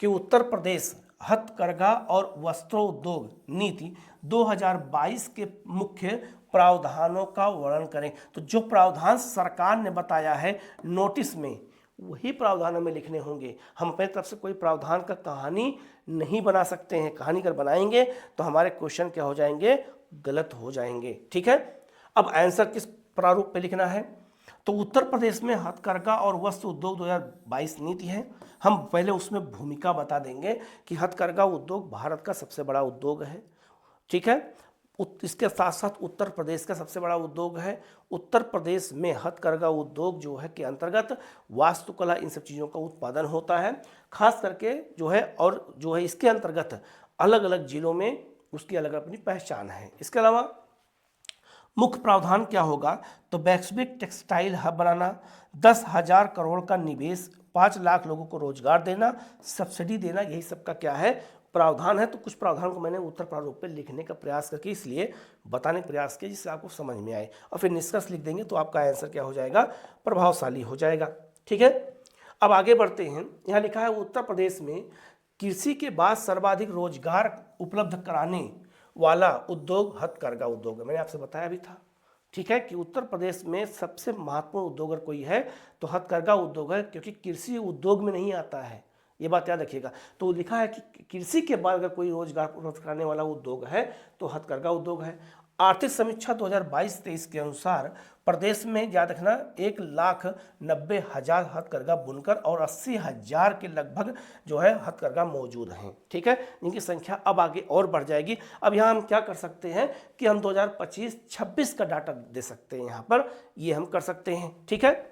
कि उत्तर प्रदेश हथकरघा और वस्त्रोद्योग नीति 2022 के मुख्य प्रावधानों का वर्णन करें। तो जो प्रावधान सरकार ने बताया है नोटिस में, वही प्रावधान हमें लिखने होंगे। हम अपने तरफ से कोई प्रावधान का कहानी नहीं बना सकते हैं। कहानी अगर बनाएंगे तो हमारे क्वेश्चन क्या हो जाएंगे, गलत हो जाएंगे। ठीक है, अब आंसर किस प्रारूप में लिखना है, तो उत्तर प्रदेश में हथकरघा और वस्त्र उद्योग 2022 नीति है। हम पहले उसमें भूमिका बता देंगे कि हथकरघा उद्योग भारत का सबसे बड़ा उद्योग है। ठीक है, इसके साथ साथ उत्तर प्रदेश का सबसे बड़ा उद्योग है। उत्तर प्रदेश में हथकरघा उद्योग जो है के अंतर्गत वास्तुकला, इन सब चीज़ों का उत्पादन होता है, खास करके जो है, और जो है इसके अंतर्गत अलग अलग जिलों में उसकी अलग अपनी पहचान है। इसके अलावा मुख्य प्रावधान क्या होगा, तो वैश्विक टेक्सटाइल हब बनाना, 10,000 करोड़ का निवेश, 5 लाख लोगों को रोजगार देना, सब्सिडी देना, यही सब का क्या है, प्रावधान है। तो कुछ प्रावधान को मैंने उत्तर प्रारूप में लिखने का प्रयास करके इसलिए बताने का प्रयास किया जिससे आपको समझ में आए, और फिर निष्कर्ष लिख देंगे तो आपका आंसर क्या हो जाएगा, प्रभावशाली हो जाएगा। ठीक है, अब आगे बढ़ते हैं। यहाँ लिखा है उत्तर प्रदेश में कृषि के बाद सर्वाधिक रोजगार उपलब्ध कराने वाला उद्योग हथकरघा उद्योग है। मैंने आपसे बताया भी था, ठीक है, कि उत्तर प्रदेश में सबसे महत्वपूर्ण उद्योग अगर कोई है तो हथकरघा उद्योग है, क्योंकि कृषि उद्योग में नहीं आता है, ये बात याद रखिएगा। तो लिखा है कि कृषि के बाद अगर कोई रोजगार उपलब्ध कराने वाला उद्योग है तो हथकरघा उद्योग है। आर्थिक समीक्षा 2022-23 के अनुसार प्रदेश में याद रखना 1,90,000 हथकरघा बुनकर और 80,000 के लगभग जो है हथकरघा मौजूद हैं। ठीक है, इनकी संख्या अब आगे और बढ़ जाएगी। अब यहाँ हम क्या कर सकते हैं कि हम 2025-26 का डाटा दे सकते हैं, यहाँ पर ये हम कर सकते हैं। ठीक है,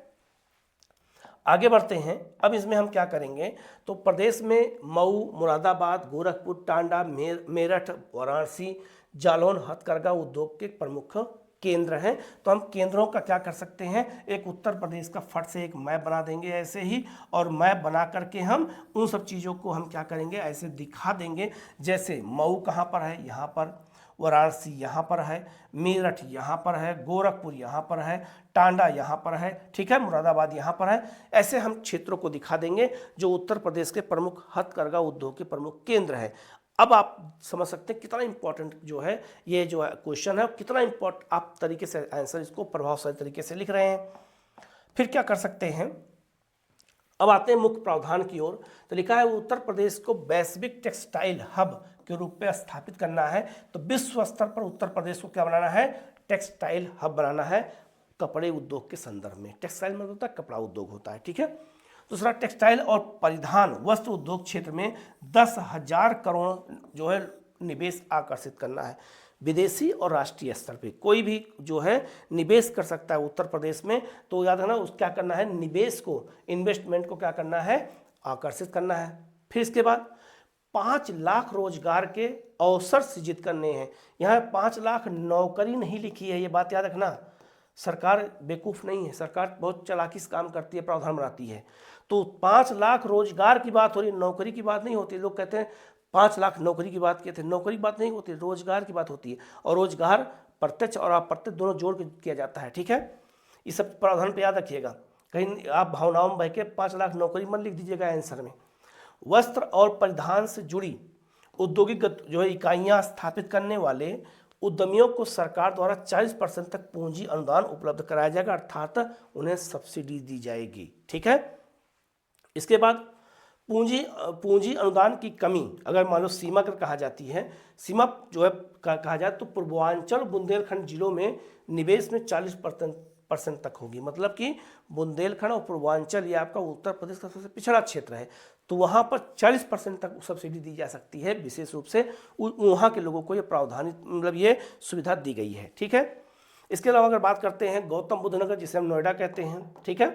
आगे बढ़ते हैं। अब इसमें हम क्या करेंगे, तो प्रदेश में मऊ, मुरादाबाद, गोरखपुर, टांडा, मेरठ, वाराणसी, जालौन हथकरघा उद्योग के प्रमुख केंद्र हैं। तो हम केंद्रों का क्या कर सकते हैं, एक उत्तर प्रदेश का फट से एक मैप बना देंगे ऐसे ही, और मैप बना करके हम उन सब चीज़ों को हम क्या करेंगे, ऐसे दिखा देंगे। जैसे मऊ कहाँ पर है, यहाँ पर, वाराणसी यहाँ पर है, मेरठ यहाँ पर है, गोरखपुर यहाँ पर है, टांडा यहाँ पर है, ठीक है, मुरादाबाद यहाँ पर है। ऐसे हम क्षेत्रों को दिखा देंगे जो उत्तर प्रदेश के प्रमुख हथकरघा उद्योग के प्रमुख केंद्र हैं। अब आप समझ सकते हैं कितना इंपॉर्टेंट जो है ये जो क्वेश्चन है, कितना इंपॉर्टेंट आप तरीके से आंसर इसको प्रभावशाली तरीके से लिख रहे हैं। फिर क्या कर सकते हैं, अब आते हैं मुख्य प्रावधान की ओर। तो लिखा है उत्तर प्रदेश को वैश्विक टेक्सटाइल हब के रूप में स्थापित करना है। तो विश्व स्तर पर उत्तर प्रदेश को क्या बनाना है, टेक्सटाइल हब बनाना है, कपड़े उद्योग के संदर्भ में। टेक्सटाइल मतलब होता है कपड़ा उद्योग होता है, ठीक है। दूसरा, टेक्सटाइल और परिधान वस्त्र उद्योग क्षेत्र में 10,000 करोड़ जो है निवेश आकर्षित करना है। विदेशी और राष्ट्रीय स्तर पे कोई भी जो है निवेश कर सकता है उत्तर प्रदेश में। तो याद रखना उस क्या करना है, निवेश को, इन्वेस्टमेंट को क्या करना है, आकर्षित करना है। फिर इसके बाद 5 लाख रोजगार के अवसर सृजित करने हैं। यहाँ 5 लाख नौकरी नहीं लिखी है, ये बात याद रखना। सरकार बेवकूफ़ नहीं है, सरकार बहुत चालाकी से काम करती है, प्रावधान बनाती है। तो 5 लाख रोजगार की बात हो रही, नौकरी की बात नहीं होती। लोग कहते हैं 5 लाख नौकरी की बात किए थे, नौकरी की बात नहीं होती, रोजगार की बात होती है। और रोजगार प्रत्यक्ष और अप्रत्यक्ष दोनों जोड़ के किया जाता है, ठीक है। ये सब प्रावधान पे याद रखिएगा, कहीं आप भावनाओं में बह के 5 लाख नौकरी मत लिख दीजिएगा आंसर में। वस्त्र और परिधान से जुड़ी औद्योगिक जो है इकाइयाँ स्थापित करने वाले उद्यमियों को सरकार द्वारा 40% तक पूंजी अनुदान उपलब्ध कराया जाएगा, अर्थात उन्हें सब्सिडी दी जाएगी, ठीक है। इसके बाद पूंजी अनुदान की कमी अगर मान लो सीमा कर कहा जाती है, सीमा जो है कहा जाए तो पूर्वांचल बुंदेलखंड जिलों में निवेश में 40% तक होगी। मतलब कि बुंदेलखंड और पूर्वांचल ये आपका उत्तर प्रदेश का सबसे पिछड़ा क्षेत्र है, तो वहाँ पर 40% तक सब्सिडी दी जा सकती है। विशेष रूप से वहाँ के लोगों को ये प्रावधान मतलब ये सुविधा दी गई है, ठीक है। इसके अलावा अगर बात करते हैं गौतम बुद्ध नगर, जिसे हम नोएडा कहते हैं, ठीक है।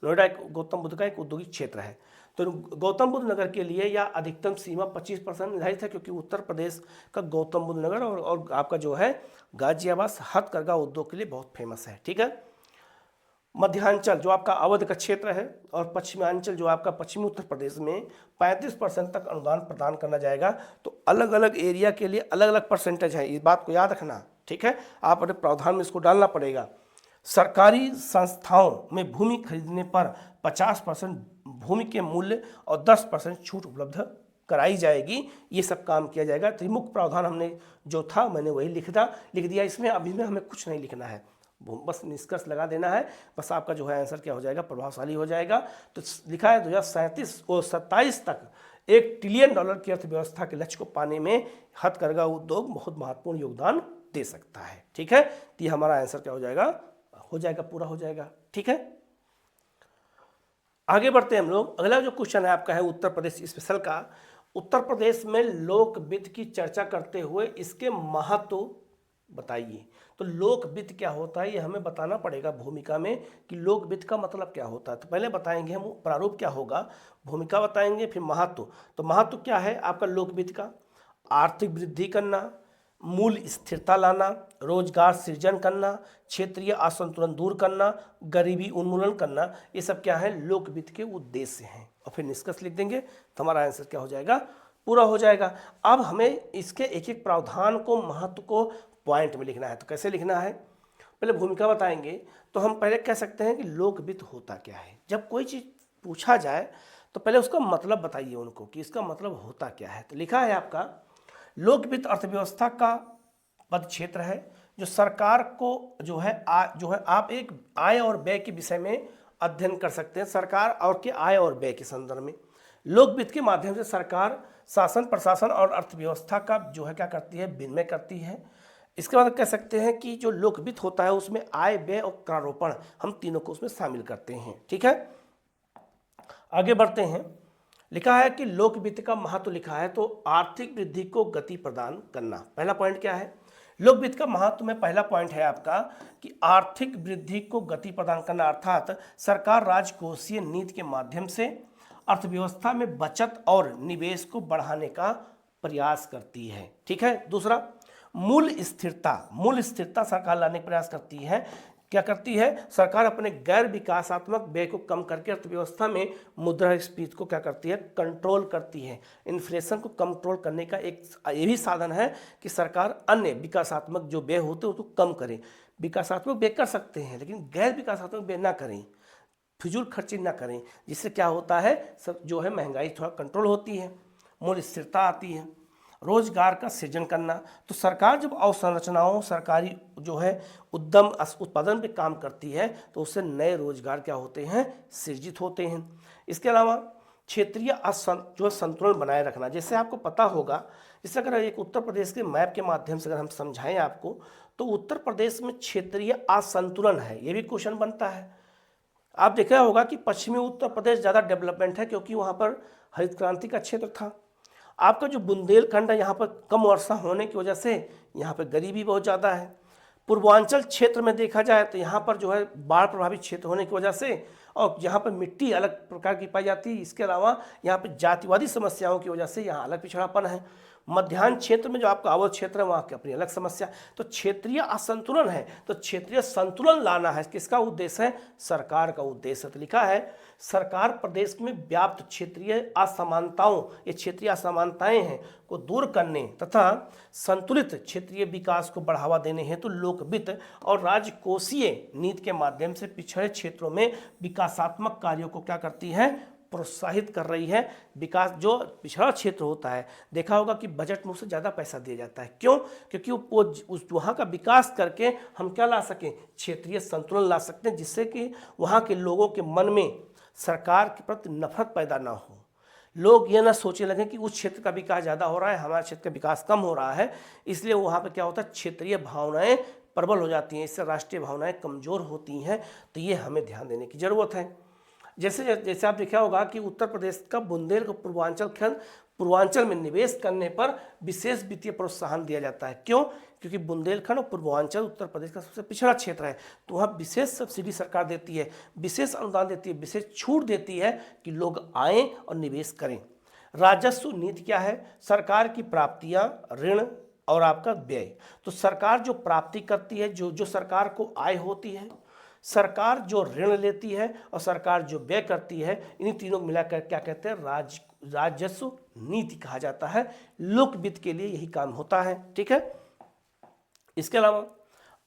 नोएडा एक गौतम बुद्ध का एक औद्योगिक क्षेत्र है। तो गौतम बुद्ध नगर के लिए यह अधिकतम सीमा 25% निर्धारित है, क्योंकि उत्तर प्रदेश का गौतम बुद्ध नगर और आपका जो है गाजियाबाद हथकरघा उद्योग के लिए बहुत फेमस है, ठीक है। मध्यांचल जो आपका अवध का क्षेत्र है और पश्चिमांचल जो आपका पश्चिमी उत्तर प्रदेश में 35% तक अनुदान प्रदान करना जाएगा। तो अलग अलग एरिया के लिए अलग अलग परसेंटेज है, इस बात को याद रखना, ठीक है। आप अपने प्रावधान में इसको डालना पड़ेगा। सरकारी संस्थाओं में भूमि खरीदने पर 50% भूमि के मूल्य और 10% छूट उपलब्ध कराई जाएगी। ये सब काम किया जाएगा। तो मुख्य प्रावधान हमने जो था मैंने वही लिख दिया इसमें। अभी में हमें कुछ नहीं लिखना है, बस निष्कर्ष लगा देना है, बस आपका जो है आंसर क्या हो जाएगा, प्रभावशाली हो जाएगा। तो लिखा है 2037 और 27 तक $1 ट्रिलियन की अर्थव्यवस्था के लक्ष्य को पाने में हथकरघा उद्योग बहुत महत्वपूर्ण योगदान दे सकता है, ठीक है। तो ये हमारा आंसर क्या हो जाएगा, पूरा हो जाएगा, ठीक है। आगे बढ़ते हैं हम लोग। अगला जो क्वेश्चन है आपका है उत्तर प्रदेश स्पेशल का। उत्तर प्रदेश में लोक वित्त की चर्चा करते हुए इसके महत्व बताइए। तो लोक वित्त क्या होता है ये हमें बताना पड़ेगा भूमिका में, कि लोक वित्त का मतलब क्या होता है। तो पहले बताएंगे हम प्रारूप क्या होगा, भूमिका बताएंगे, फिर महत्व। तो महत्व क्या है आपका लोक वित्त का, आर्थिक वृद्धि करना, मूल स्थिरता लाना, रोजगार सृजन करना, क्षेत्रीय असंतुलन दूर करना, गरीबी उन्मूलन करना, ये सब क्या है लोक वित्त के उद्देश्य हैं। और फिर निष्कर्ष लिख देंगे तो हमारा आंसर क्या हो जाएगा, पूरा हो जाएगा। अब हमें इसके एक एक प्रावधान को, महत्व को पॉइंट में लिखना है। तो कैसे लिखना है, पहले भूमिका बताएंगे। तो हम पहले कह सकते हैं कि लोक वित्त होता क्या है। जब कोई चीज़ पूछा जाए तो पहले उसका मतलब बताइए उनको कि इसका मतलब होता क्या है। तो लिखा है आपका लोक वित्त अर्थव्यवस्था का पद क्षेत्र है जो सरकार को जो है आप एक आय और व्यय के विषय में अध्ययन कर सकते हैं। सरकार और के आय और व्यय के संदर्भ में लोक वित्त के माध्यम से सरकार शासन, प्रशासन और अर्थव्यवस्था का जो है क्या करती है, विनिमय करती है। इसके बाद कह सकते हैं कि जो लोक वित्त होता है उसमें आय, व्यय और करारोपण हम तीनों को उसमें शामिल करते हैं, ठीक है। आगे बढ़ते हैं। लिखा है कि लोक वित्त का महत्व लिखा है तो आर्थिक वृद्धि को गति प्रदान करना। पहला पॉइंट क्या है, लोक वित्त का महत्व में पहला पॉइंट है आपका कि आर्थिक वृद्धि को गति प्रदान करना, अर्थात सरकार राजकोषीय नीति के माध्यम से अर्थव्यवस्था में बचत और निवेश को बढ़ाने का प्रयास करती है, ठीक है। दूसरा मूल स्थिरता सरकार लाने का प्रयास करती है। क्या करती है सरकार, अपने गैर विकासात्मक व्यय को कम करके अर्थव्यवस्था में मुद्रास्फीति को क्या करती है, कंट्रोल करती है। इन्फ्लेशन को कंट्रोल करने का एक ये भी साधन है कि सरकार अन्य विकासात्मक जो व्यय होते हैं उसको कम करें। विकासात्मक व्यय कर सकते हैं लेकिन गैर विकासात्मक व्यय ना करें, फिजूल खर्ची ना करें, जिससे क्या होता है सब जो है महंगाई थोड़ा कंट्रोल होती है, मूल्य स्थिरता आती है। रोजगार का सृजन करना, तो सरकार जब अवसंरचनाओं, सरकारी जो है उद्यम उत्पादन पे काम करती है तो उससे नए रोजगार क्या होते हैं, सृजित होते हैं। इसके अलावा क्षेत्रीय जो संतुलन बनाए रखना, जैसे आपको पता होगा, जैसे अगर एक उत्तर प्रदेश के मैप के माध्यम से अगर हम समझाएं आपको, तो उत्तर प्रदेश में क्षेत्रीय असंतुलन है, ये भी क्वेश्चन बनता है। आप देखा होगा कि पश्चिमी उत्तर प्रदेश ज़्यादा डेवलपमेंट है क्योंकि वहाँ पर हरित क्रांति का क्षेत्र था। आपका जो बुंदेलखंड है यहाँ पर कम वर्षा होने की वजह से यहाँ पर गरीबी बहुत ज़्यादा है। पूर्वांचल क्षेत्र में देखा जाए तो यहाँ पर जो है बाढ़ प्रभावित क्षेत्र होने की वजह से और यहाँ पर मिट्टी अलग प्रकार की पाई जाती है। इसके अलावा यहाँ पर जातिवादी समस्याओं की वजह से यहाँ अलग पिछड़ापन है। मध्याह्न क्षेत्र में जो आपका अवध क्षेत्र है वहाँ की अपनी अलग समस्या। तो क्षेत्रीय असंतुलन है, तो क्षेत्रीय संतुलन लाना है, किसका उद्देश्य है? सरकार का उद्देश्य। तो लिखा है सरकार प्रदेश में व्याप्त क्षेत्रीय असमानताओं, ये क्षेत्रीय असमानताएं हैं, को दूर करने तथा संतुलित क्षेत्रीय विकास को बढ़ावा देने हेतु लोक वित्त और राजकोषीय नीति के माध्यम से पिछड़े क्षेत्रों में विकासात्मक कार्यों को क्या करती है? प्रोत्साहित कर रही है। विकास जो पिछड़ा क्षेत्र होता है, देखा होगा कि बजट में उससे ज़्यादा पैसा दिया जाता है। क्यों? क्योंकि वो उस वहाँ का विकास करके हम क्या ला सकें? क्षेत्रीय संतुलन ला सकते हैं, जिससे कि वहाँ के लोगों के मन में सरकार के प्रति नफरत पैदा ना हो। लोग ये ना सोचने लगे कि उस क्षेत्र का विकास ज़्यादा हो रहा है, हमारे क्षेत्र का विकास कम हो रहा है, इसलिए वहाँ पर क्या होता है? क्षेत्रीय भावनाएँ प्रबल हो जाती हैं, इससे राष्ट्रीय भावनाएँ कमज़ोर होती हैं। तो ये हमें ध्यान देने की ज़रूरत है। जैसे जैसे आप देखा होगा कि उत्तर प्रदेश का बुंदेलखंड पूर्वांचल में निवेश करने पर विशेष वित्तीय प्रोत्साहन दिया जाता है। क्यों? क्योंकि बुंदेलखंड और पूर्वांचल उत्तर प्रदेश का सबसे पिछड़ा क्षेत्र है, तो वहाँ विशेष सब्सिडी सरकार देती है, विशेष अनुदान देती है, विशेष छूट देती है कि लोग आएँ और निवेश करें। राजस्व नीति क्या है? सरकार की प्राप्तियाँ, ऋण और आपका व्यय। तो सरकार जो प्राप्ति करती है, जो सरकार को आय होती है, सरकार जो ऋण लेती है और सरकार जो व्यय करती है, इन तीनों को मिलाकर क्या कहते हैं? राजस्व नीति कहा जाता है। लोक वित्त के लिए यही काम होता है। ठीक है, इसके अलावा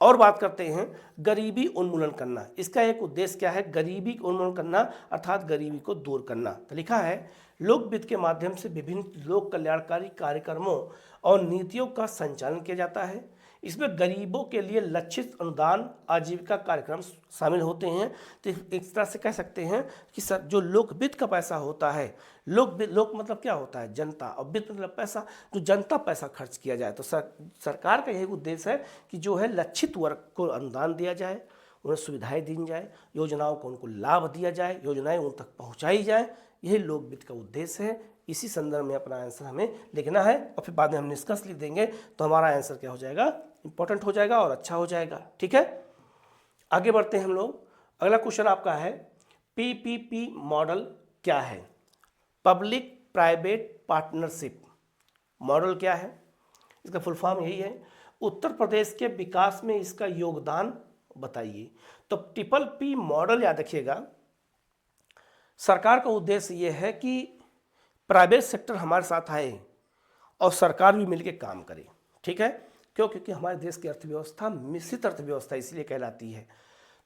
और बात करते हैं गरीबी उन्मूलन करना। इसका एक उद्देश्य क्या है? गरीबी उन्मूलन करना अर्थात गरीबी को दूर करना। तो लिखा है लोक वित्त के माध्यम से विभिन्न लोक कल्याणकारी कार्यक्रमों और नीतियों का संचालन किया जाता है। इसमें गरीबों के लिए लक्षित अनुदान आजीविका कार्यक्रम शामिल होते हैं। तो एक तरह से कह सकते हैं कि जो लोक वित्त का पैसा होता है, लोक मतलब क्या होता है? जनता, और वित्त मतलब पैसा, जो जनता पैसा खर्च किया जाए। तो सरकार का यही उद्देश्य है कि जो है लक्षित वर्ग को अनुदान दिया जाए, उन्हें सुविधाएं दी जाए, योजनाओं को उनको लाभ दिया जाए, योजनाएं उन तक पहुँचाई जाए। यही लोक वित्त का उद्देश्य है। इसी संदर्भ में अपना आंसर हमें लिखना है और फिर बाद में हम निष्कर्ष लिख देंगे, तो हमारा आंसर क्या हो जाएगा? इंपॉर्टेंट हो जाएगा और अच्छा हो जाएगा। ठीक है, आगे बढ़ते हैं हम लोग। अगला क्वेश्चन आपका है पीपीपी मॉडल क्या है? पब्लिक प्राइवेट पार्टनरशिप मॉडल क्या है? इसका फुल फॉर्म यही है। उत्तर प्रदेश के विकास में इसका योगदान बताइए। तो ट्रिपल पी मॉडल याद रखिएगा, सरकार का उद्देश्य यह है कि प्राइवेट सेक्टर हमारे साथ आए और सरकार भी मिलकर काम करे। ठीक है, क्यों? क्योंकि हमारे देश की अर्थव्यवस्था मिश्रित अर्थव्यवस्था इसलिए कहलाती है।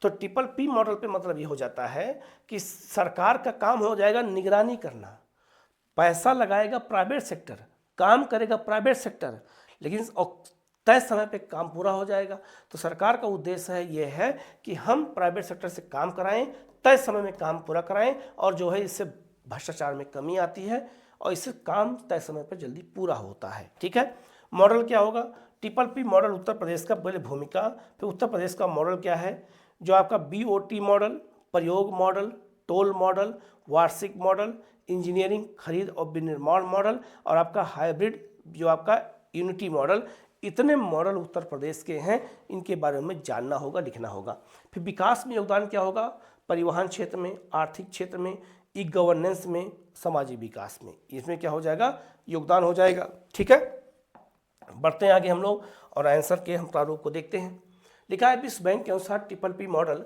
तो ट्रिपल पी मॉडल पे मतलब ये हो जाता है कि सरकार का काम हो जाएगा निगरानी करना, पैसा लगाएगा प्राइवेट सेक्टर, काम करेगा प्राइवेट सेक्टर, लेकिन तय समय पे काम पूरा हो जाएगा। तो सरकार का उद्देश्य है ये है कि हम प्राइवेट सेक्टर से काम कराएं, तय समय में काम पूरा कराएं, और जो है इससे भ्रष्टाचार में कमी आती है और इससे काम तय समय पर जल्दी पूरा होता है। ठीक है, मॉडल क्या होगा? Triple P model Uttar Pradesh का पहले भूमिका, फिर उत्तर प्रदेश का मॉडल क्या है? जो आपका BOT मॉडल, प्रयोग मॉडल, टोल मॉडल, वार्षिक मॉडल, इंजीनियरिंग खरीद और विनिर्माण मॉडल, और आपका हाइब्रिड जो आपका यूनिटी मॉडल। इतने मॉडल उत्तर प्रदेश के हैं, इनके बारे में जानना होगा, लिखना होगा। फिर विकास में योगदान क्या होगा? परिवहन क्षेत्र में, आर्थिक क्षेत्र में, ई गवर्नेंस में, समाजी विकास में, इसमें क्या हो जाएगा? योगदान हो जाएगा। ठीक है, बढ़ते हैं आगे हम लोग और आंसर के हम प्रारूप को देखते हैं। लिखा है विश्व बैंक के अनुसार ट्रिपल पी मॉडल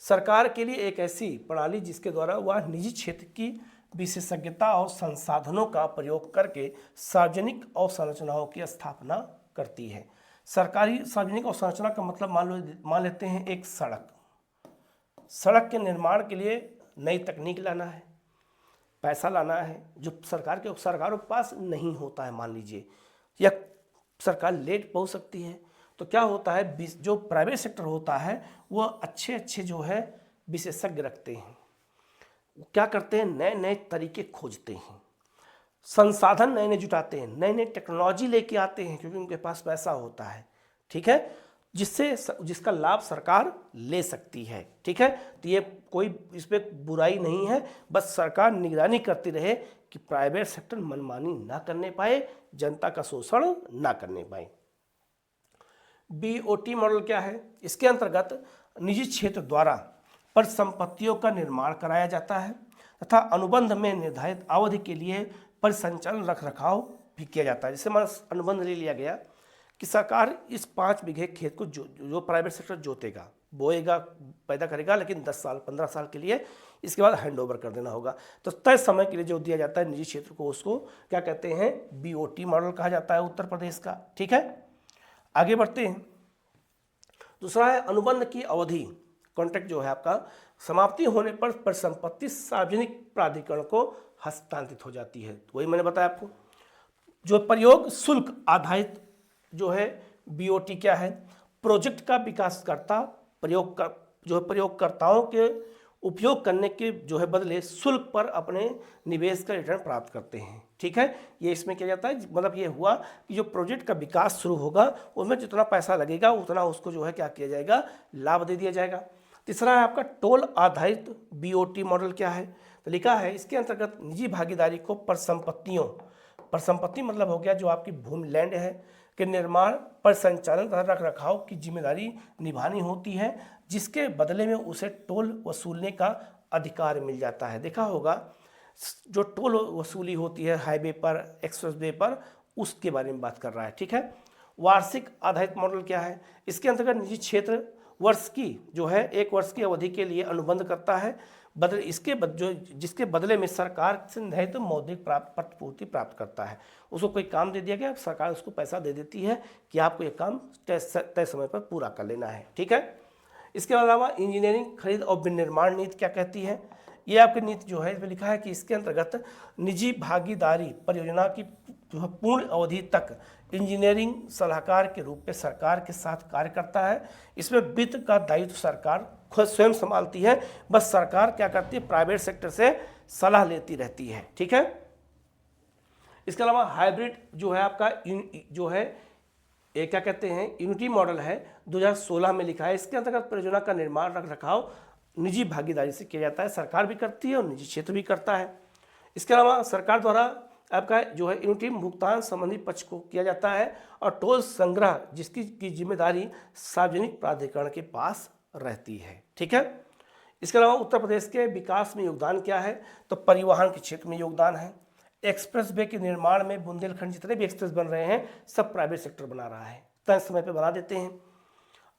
सरकार के लिए एक ऐसी प्रणाली जिसके द्वारा वह निजी क्षेत्र की विशेषज्ञता और संसाधनों का प्रयोग करके सार्वजनिक अवसंरचनाओं की स्थापना करती है। सरकारी सार्वजनिक अवसंरचना का मतलब मान लेते हैं एक सड़क के निर्माण के लिए नई तकनीक लाना है, पैसा लाना है, जो सरकारों के पास नहीं होता है। मान लीजिए या सरकार लेट पहुंच सकती है, तो क्या होता है, जो प्राइवेट सेक्टर होता है वो अच्छे जो है विशेषज्ञ रखते हैं, क्या करते हैं, नए नए तरीके खोजते हैं, संसाधन नए नए जुटाते हैं, नई नई टेक्नोलॉजी लेके आते हैं, क्योंकि उनके पास पैसा होता है। ठीक है, जिसका लाभ सरकार ले सकती है। ठीक है, तो ये कोई इसमें बुराई नहीं है, बस सरकार निगरानी करती रहे कि प्राइवेट सेक्टर मनमानी ना करने पाए, जनता का शोषण ना करने पाए। BOT मॉडल क्या है? इसके अंतर्गत निजी क्षेत्र द्वारा परिसंपत्तियों का निर्माण कराया जाता है तथा अनुबंध में निर्धारित अवधि के लिए परिसंचालन, रखरखाव भी किया जाता है। जैसे हमारा अनुबंध ले लिया गया कि सरकार इस 5 बीघे खेत को जो प्राइवेट सेक्टर जोतेगा, बोएगा, पैदा करेगा, लेकिन 10 साल 15 साल के लिए, इसके बाद हैंड ओवर कर देना होगा। तो तय समय के लिए जो दिया जाता है निजी क्षेत्र को, उसको क्या कहते हैं, बीओटी मॉडल कहा जाता है उत्तर प्रदेश का। ठीक है, आगे बढ़ते हैं। दूसरा है अनुबंध की अवधि, कॉन्ट्रैक्ट जो है आपका समाप्ति होने पर परिसंपत्ति सार्वजनिक प्राधिकरण को हस्तांतरित हो जाती है। वही मैंने बताया आपको। जो प्रयोग शुल्क आधारित जो है बीओटी क्या है, प्रोजेक्ट का विकासकर्ता प्रयोगकर्ताओं के उपयोग करने के जो है बदले शुल्क पर अपने निवेश का रिटर्न प्राप्त करते हैं। ठीक है, ये इसमें क्या जाता है, मतलब ये हुआ कि जो प्रोजेक्ट का विकास शुरू होगा उसमें जितना पैसा लगेगा उतना उसको जो है क्या किया जाएगा, लाभ दे दिया जाएगा। तीसरा है आपका टोल आधारित बीओटी मॉडल क्या है, तो लिखा है इसके अंतर्गत निजी भागीदारी को परिसंपत्ति मतलब हो गया जो आपकी भूमि लैंड है के निर्माण पर संचालन तथा रख रखाव की जिम्मेदारी निभानी होती है, जिसके बदले में उसे टोल वसूलने का अधिकार मिल जाता है। देखा होगा जो टोल वसूली होती है हाईवे पर, एक्सप्रेसवे पर, उसके बारे में बात कर रहा है। ठीक है, वार्षिक आधारित मॉडल क्या है, इसके अंतर्गत निजी क्षेत्र वर्ष की जो है 1 वर्ष की अवधि के लिए अनुबंध करता है, जिसके बदले में सरकार से निहित मौद्रिक प्रतिपूर्ति प्राप्त करता है। उसको कोई काम दे दिया गया, सरकार उसको पैसा दे देती है कि आपको ये काम तय समय पर पूरा कर लेना है। ठीक है, इसके अलावा इंजीनियरिंग खरीद और विनिर्माण नीति क्या कहती है, ये आपकी नीति जो है इसमें लिखा है कि इसके अंतर्गत निजी भागीदारी परियोजना की पूर्ण अवधि तक इंजीनियरिंग सलाहकार के रूप में सरकार के साथ कार्य करता है। इसमें वित्त का दायित्व सरकार खुद स्वयं संभालती है, बस सरकार क्या करती है, प्राइवेट सेक्टर से सलाह लेती रहती है। ठीक है, इसके अलावा हाइब्रिड जो है आपका जो है ये क्या कहते हैं, यूनिटी मॉडल है, 2016 में लिखा है। इसके अंतर्गत परियोजना का निर्माण रख रखाव निजी भागीदारी से किया जाता है, सरकार भी करती है और निजी क्षेत्र भी करता है। इसके अलावा सरकार द्वारा आपका जो है यूनिटी भुगतान संबंधी पक्ष को किया जाता है और टोल संग्रह जिसकी की जिम्मेदारी सार्वजनिक प्राधिकरण के पास रहती है। ठीक है, इसके अलावा उत्तर प्रदेश के विकास में योगदान क्या है, तो परिवहन के क्षेत्र में योगदान है। एक्सप्रेस वे के निर्माण में बुंदेलखंड जितने भी एक्सप्रेस बन रहे हैं सब प्राइवेट सेक्टर बना रहा है, तय समय पे बना देते हैं।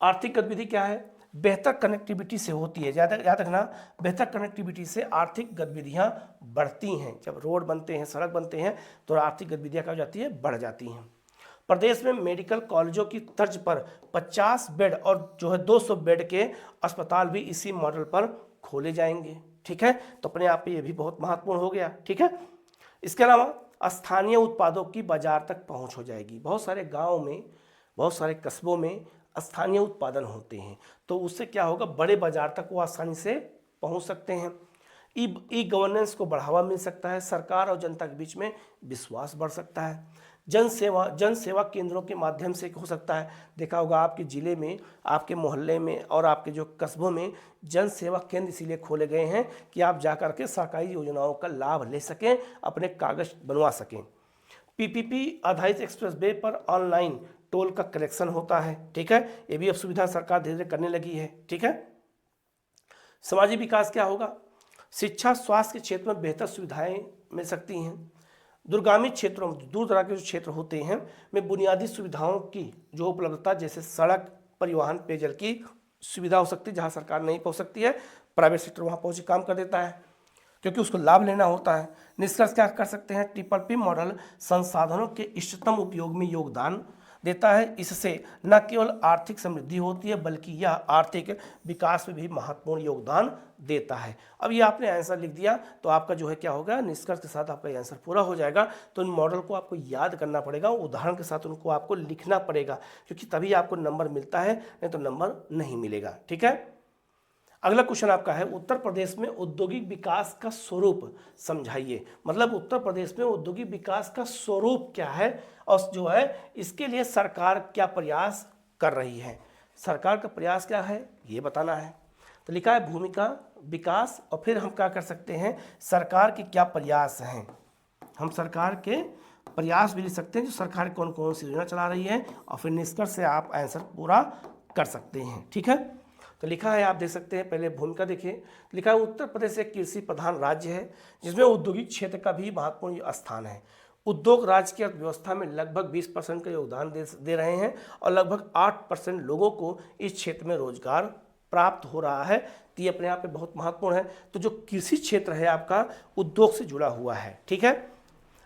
आर्थिक गतिविधि क्या है, बेहतर कनेक्टिविटी से होती है, याद रखना, बेहतर कनेक्टिविटी से आर्थिक गतिविधियां बढ़ती हैं। जब रोड बनते हैं, सड़क बनते हैं तो आर्थिक गतिविधियां क्या हो जाती है, बढ़ जाती हैं। प्रदेश में मेडिकल कॉलेजों की तर्ज पर 50 बेड और जो है 200 बेड के अस्पताल भी इसी मॉडल पर खोले जाएंगे। ठीक है, तो अपने आप में ये भी बहुत महत्वपूर्ण हो गया। ठीक है, इसके अलावा स्थानीय उत्पादों की बाजार तक पहुंच हो जाएगी। बहुत सारे गाँव में, बहुत सारे कस्बों में स्थानीय उत्पादन होते हैं, तो उससे क्या होगा, बड़े बाजार तक वो आसानी से पहुंच सकते हैं। ई गवर्नेंस को बढ़ावा मिल सकता है, सरकार और जनता के बीच में विश्वास बढ़ सकता है। जन सेवा केंद्रों के माध्यम से हो सकता है, देखा होगा आपके ज़िले में, आपके मोहल्ले में और आपके जो कस्बों में जन सेवा केंद्र इसीलिए खोले गए हैं कि आप जाकर के सरकारी योजनाओं का लाभ ले सकें, अपने कागज बनवा सकें। पीपीपी आधारित एक्सप्रेस वे पर ऑनलाइन टोल का कलेक्शन होता है। ठीक है, ये भी अब सुविधा सरकार धीरे धीरे करने लगी है। ठीक है, सामाजिक विकास क्या होगा, शिक्षा स्वास्थ्य के क्षेत्र में बेहतर सुविधाएं मिल सकती हैं। दूरगामी क्षेत्रों में, दूर दराज के जो क्षेत्र होते हैं में बुनियादी सुविधाओं की जो उपलब्धता, जैसे सड़क, परिवहन, पेयजल की सुविधा हो सकती है, जहाँ सरकार नहीं पहुँच सकती है, प्राइवेट सेक्टर वहाँ पहुँच काम कर देता है क्योंकि उसको लाभ लेना होता है। निष्कर्ष क्या कर सकते हैं, PPP मॉडल संसाधनों के इष्टतम उपयोग में योगदान देता है। इससे न केवल आर्थिक समृद्धि होती है बल्कि यह आर्थिक विकास में भी महत्वपूर्ण योगदान देता है। अब ये आपने आंसर लिख दिया तो आपका जो है क्या होगा, निष्कर्ष के साथ आपका आंसर पूरा हो जाएगा। तो इन मॉडल को आपको याद करना पड़ेगा, उदाहरण के साथ उनको आपको लिखना पड़ेगा, क्योंकि तभी आपको नंबर मिलता है, नहीं तो नंबर नहीं मिलेगा। ठीक है, अगला क्वेश्चन आपका है, उत्तर प्रदेश में औद्योगिक विकास का स्वरूप समझाइए। मतलब उत्तर प्रदेश में औद्योगिक विकास का स्वरूप क्या है और जो है इसके लिए सरकार क्या प्रयास कर रही है, सरकार का प्रयास क्या है ये बताना है। तो लिखा है भूमिका, विकास, और फिर हम क्या कर सकते हैं, सरकार के क्या प्रयास हैं। हम सरकार के प्रयास भी लिख सकते हैं, जो सरकार कौन कौन सी योजना चला रही है, और फिर निष्कर्ष से आप आंसर पूरा कर सकते हैं। ठीक है, तो लिखा है, आप देख सकते हैं, पहले भूमिका देखिए। लिखा है उत्तर प्रदेश एक कृषि प्रधान राज्य है जिसमें औद्योगिक क्षेत्र का भी महत्वपूर्ण स्थान है। उद्योग राज्य की अर्थव्यवस्था में लगभग 20% का योगदान दे रहे हैं और लगभग 8% लोगों को इस क्षेत्र में रोजगार प्राप्त हो रहा है। तो ये अपने आप में बहुत महत्वपूर्ण है। तो जो कृषि क्षेत्र है आपका उद्योग से जुड़ा हुआ है। ठीक है,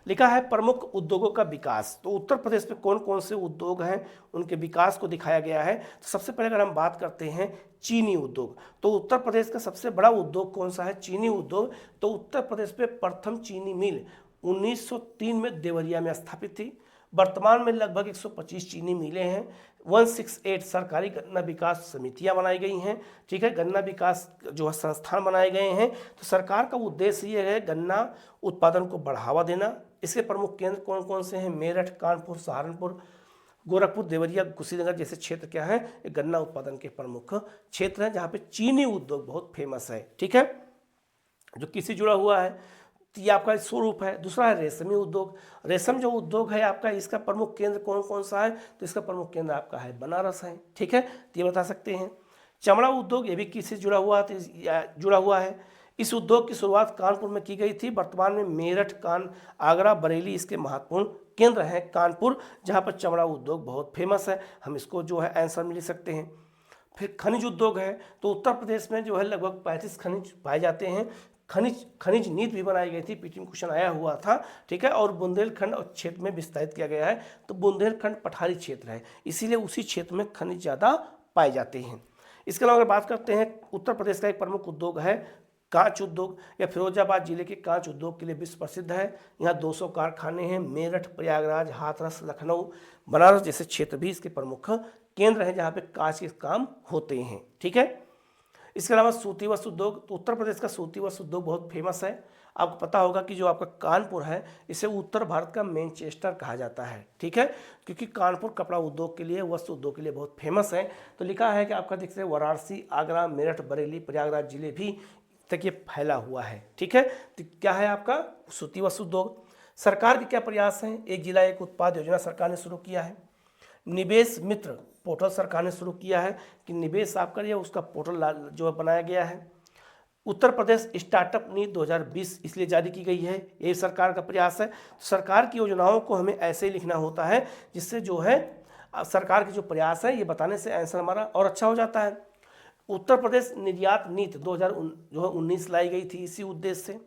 लिखा है प्रमुख उद्योगों का विकास। तो उत्तर प्रदेश में कौन कौन से उद्योग हैं, उनके विकास को दिखाया गया है। तो सबसे पहले अगर हम बात करते हैं चीनी उद्योग, तो उत्तर प्रदेश का सबसे बड़ा उद्योग कौन सा है? चीनी उद्योग। तो उत्तर प्रदेश में प्रथम चीनी मिल 1903 में देवरिया में स्थापित थी। वर्तमान में लगभग 125 चीनी मिलें हैं। 168 सरकारी गन्ना विकास समितियां बनाई गई हैं। ठीक है, गन्ना विकास जो है संस्थान बनाए गए हैं। तो सरकार का उद्देश्य ये है गन्ना उत्पादन को बढ़ावा देना। इसके प्रमुख केंद्र कौन कौन से हैं? मेरठ, कानपुर, सहारनपुर, गोरखपुर, देवरिया, कुशीनगर जैसे क्षेत्र क्या है? गन्ना उत्पादन के प्रमुख क्षेत्र हैं जहाँ पे चीनी उद्योग बहुत फेमस है। ठीक है, जो किसी जुड़ा हुआ है। ये आपका स्वरूप है। दूसरा है रेशमी उद्योग। रेशम जो उद्योग है आपका, इसका प्रमुख केंद्र कौन कौन सा है? तो इसका प्रमुख केंद्र आपका है बनारस है। ठीक है, तो ये बता सकते हैं। चमड़ा उद्योग, ये भी किससे जुड़ा हुआ है? इस उद्योग की शुरुआत कानपुर में की गई थी। वर्तमान में मेरठ, आगरा, बरेली इसके महत्वपूर्ण केंद्र हैं। कानपुर जहाँ पर चमड़ा उद्योग बहुत फेमस है, हम इसको जो है आंसर में लिख सकते हैं। फिर खनिज उद्योग है। तो उत्तर प्रदेश में जो है लगभग 35 खनिज पाए जाते हैं। खनिज नीति भी बनाई गई थी, पीटी में क्वेश्चन आया हुआ था। ठीक है, और बुंदेलखंड और क्षेत्र में विस्तारित किया गया है। तो बुंदेलखंड पठारी क्षेत्र है, इसीलिए उसी क्षेत्र में खनिज ज़्यादा पाए जाते हैं। इसके अलावा अगर बात करते हैं, उत्तर प्रदेश का एक प्रमुख उद्योग है कांच उद्योग। या फिरोजाबाद जिले के कांच उद्योग के लिए विश्व प्रसिद्ध है। यहाँ 200 कारखाने हैं। मेरठ, प्रयागराज, हाथरस, लखनऊ, बनारस जैसे क्षेत्र भी इसके प्रमुख केंद्र हैं जहाँ पे कांच के काम होते हैं। ठीक है, इसके अलावा सूती वस्त्र उद्योग। तो उत्तर प्रदेश का सूती वस्त्र उद्योग बहुत फेमस है। आपको पता होगा कि जो आपका कानपुर है इसे उत्तर भारत का मैनचेस्टर कहा जाता है। ठीक है, क्योंकि कानपुर कपड़ा उद्योग के लिए, वस्त्र उद्योग के लिए बहुत फेमस है। तो लिखा है कि आपका देख सकते हैं वाराणसी, आगरा, मेरठ, बरेली, प्रयागराज जिले भी तक ये फैला हुआ है। ठीक है, तो क्या है आपका सूती वस्त्र उद्योग। सरकार के क्या प्रयास हैं? एक जिला एक उत्पाद योजना सरकार ने शुरू किया है। निवेश मित्र पोर्टल सरकार ने शुरू किया है कि निवेश आप करिए, उसका पोर्टल जो बनाया गया है। उत्तर प्रदेश स्टार्टअप नीति 2020 इसलिए जारी की गई है, यही सरकार का प्रयास है। सरकार की योजनाओं को हमें ऐसे ही लिखना होता है जिससे जो है सरकार के जो प्रयास है ये बताने से आंसर हमारा और अच्छा हो जाता है। उत्तर प्रदेश निर्यात नीति 2019 लाई गई थी इसी उद्देश्य से।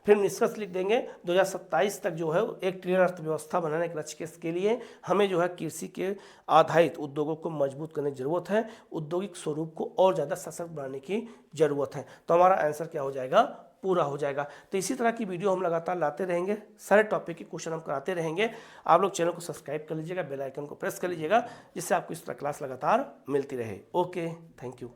फिर निष्कर्ष लिख देंगे 2027 तक जो है 1 ट्रिलियन अर्थव्यवस्था बनाने के लक्ष्य के लिए हमें जो है कृषि के आधारित उद्योगों को मजबूत करने की जरूरत है। औद्योगिक स्वरूप को और ज़्यादा सशक्त बनाने की जरूरत है। तो हमारा आंसर क्या हो जाएगा? पूरा हो जाएगा। तो इसी तरह की वीडियो हम लगातार लाते रहेंगे, सारे टॉपिक के क्वेश्चन हम कराते रहेंगे। आप लोग चैनल को सब्सक्राइब कर लीजिएगा, बेल आइकन को प्रेस कर लीजिएगा, जिससे आपको इस तरह क्लास लगातार मिलती रहे। Okay, thank you.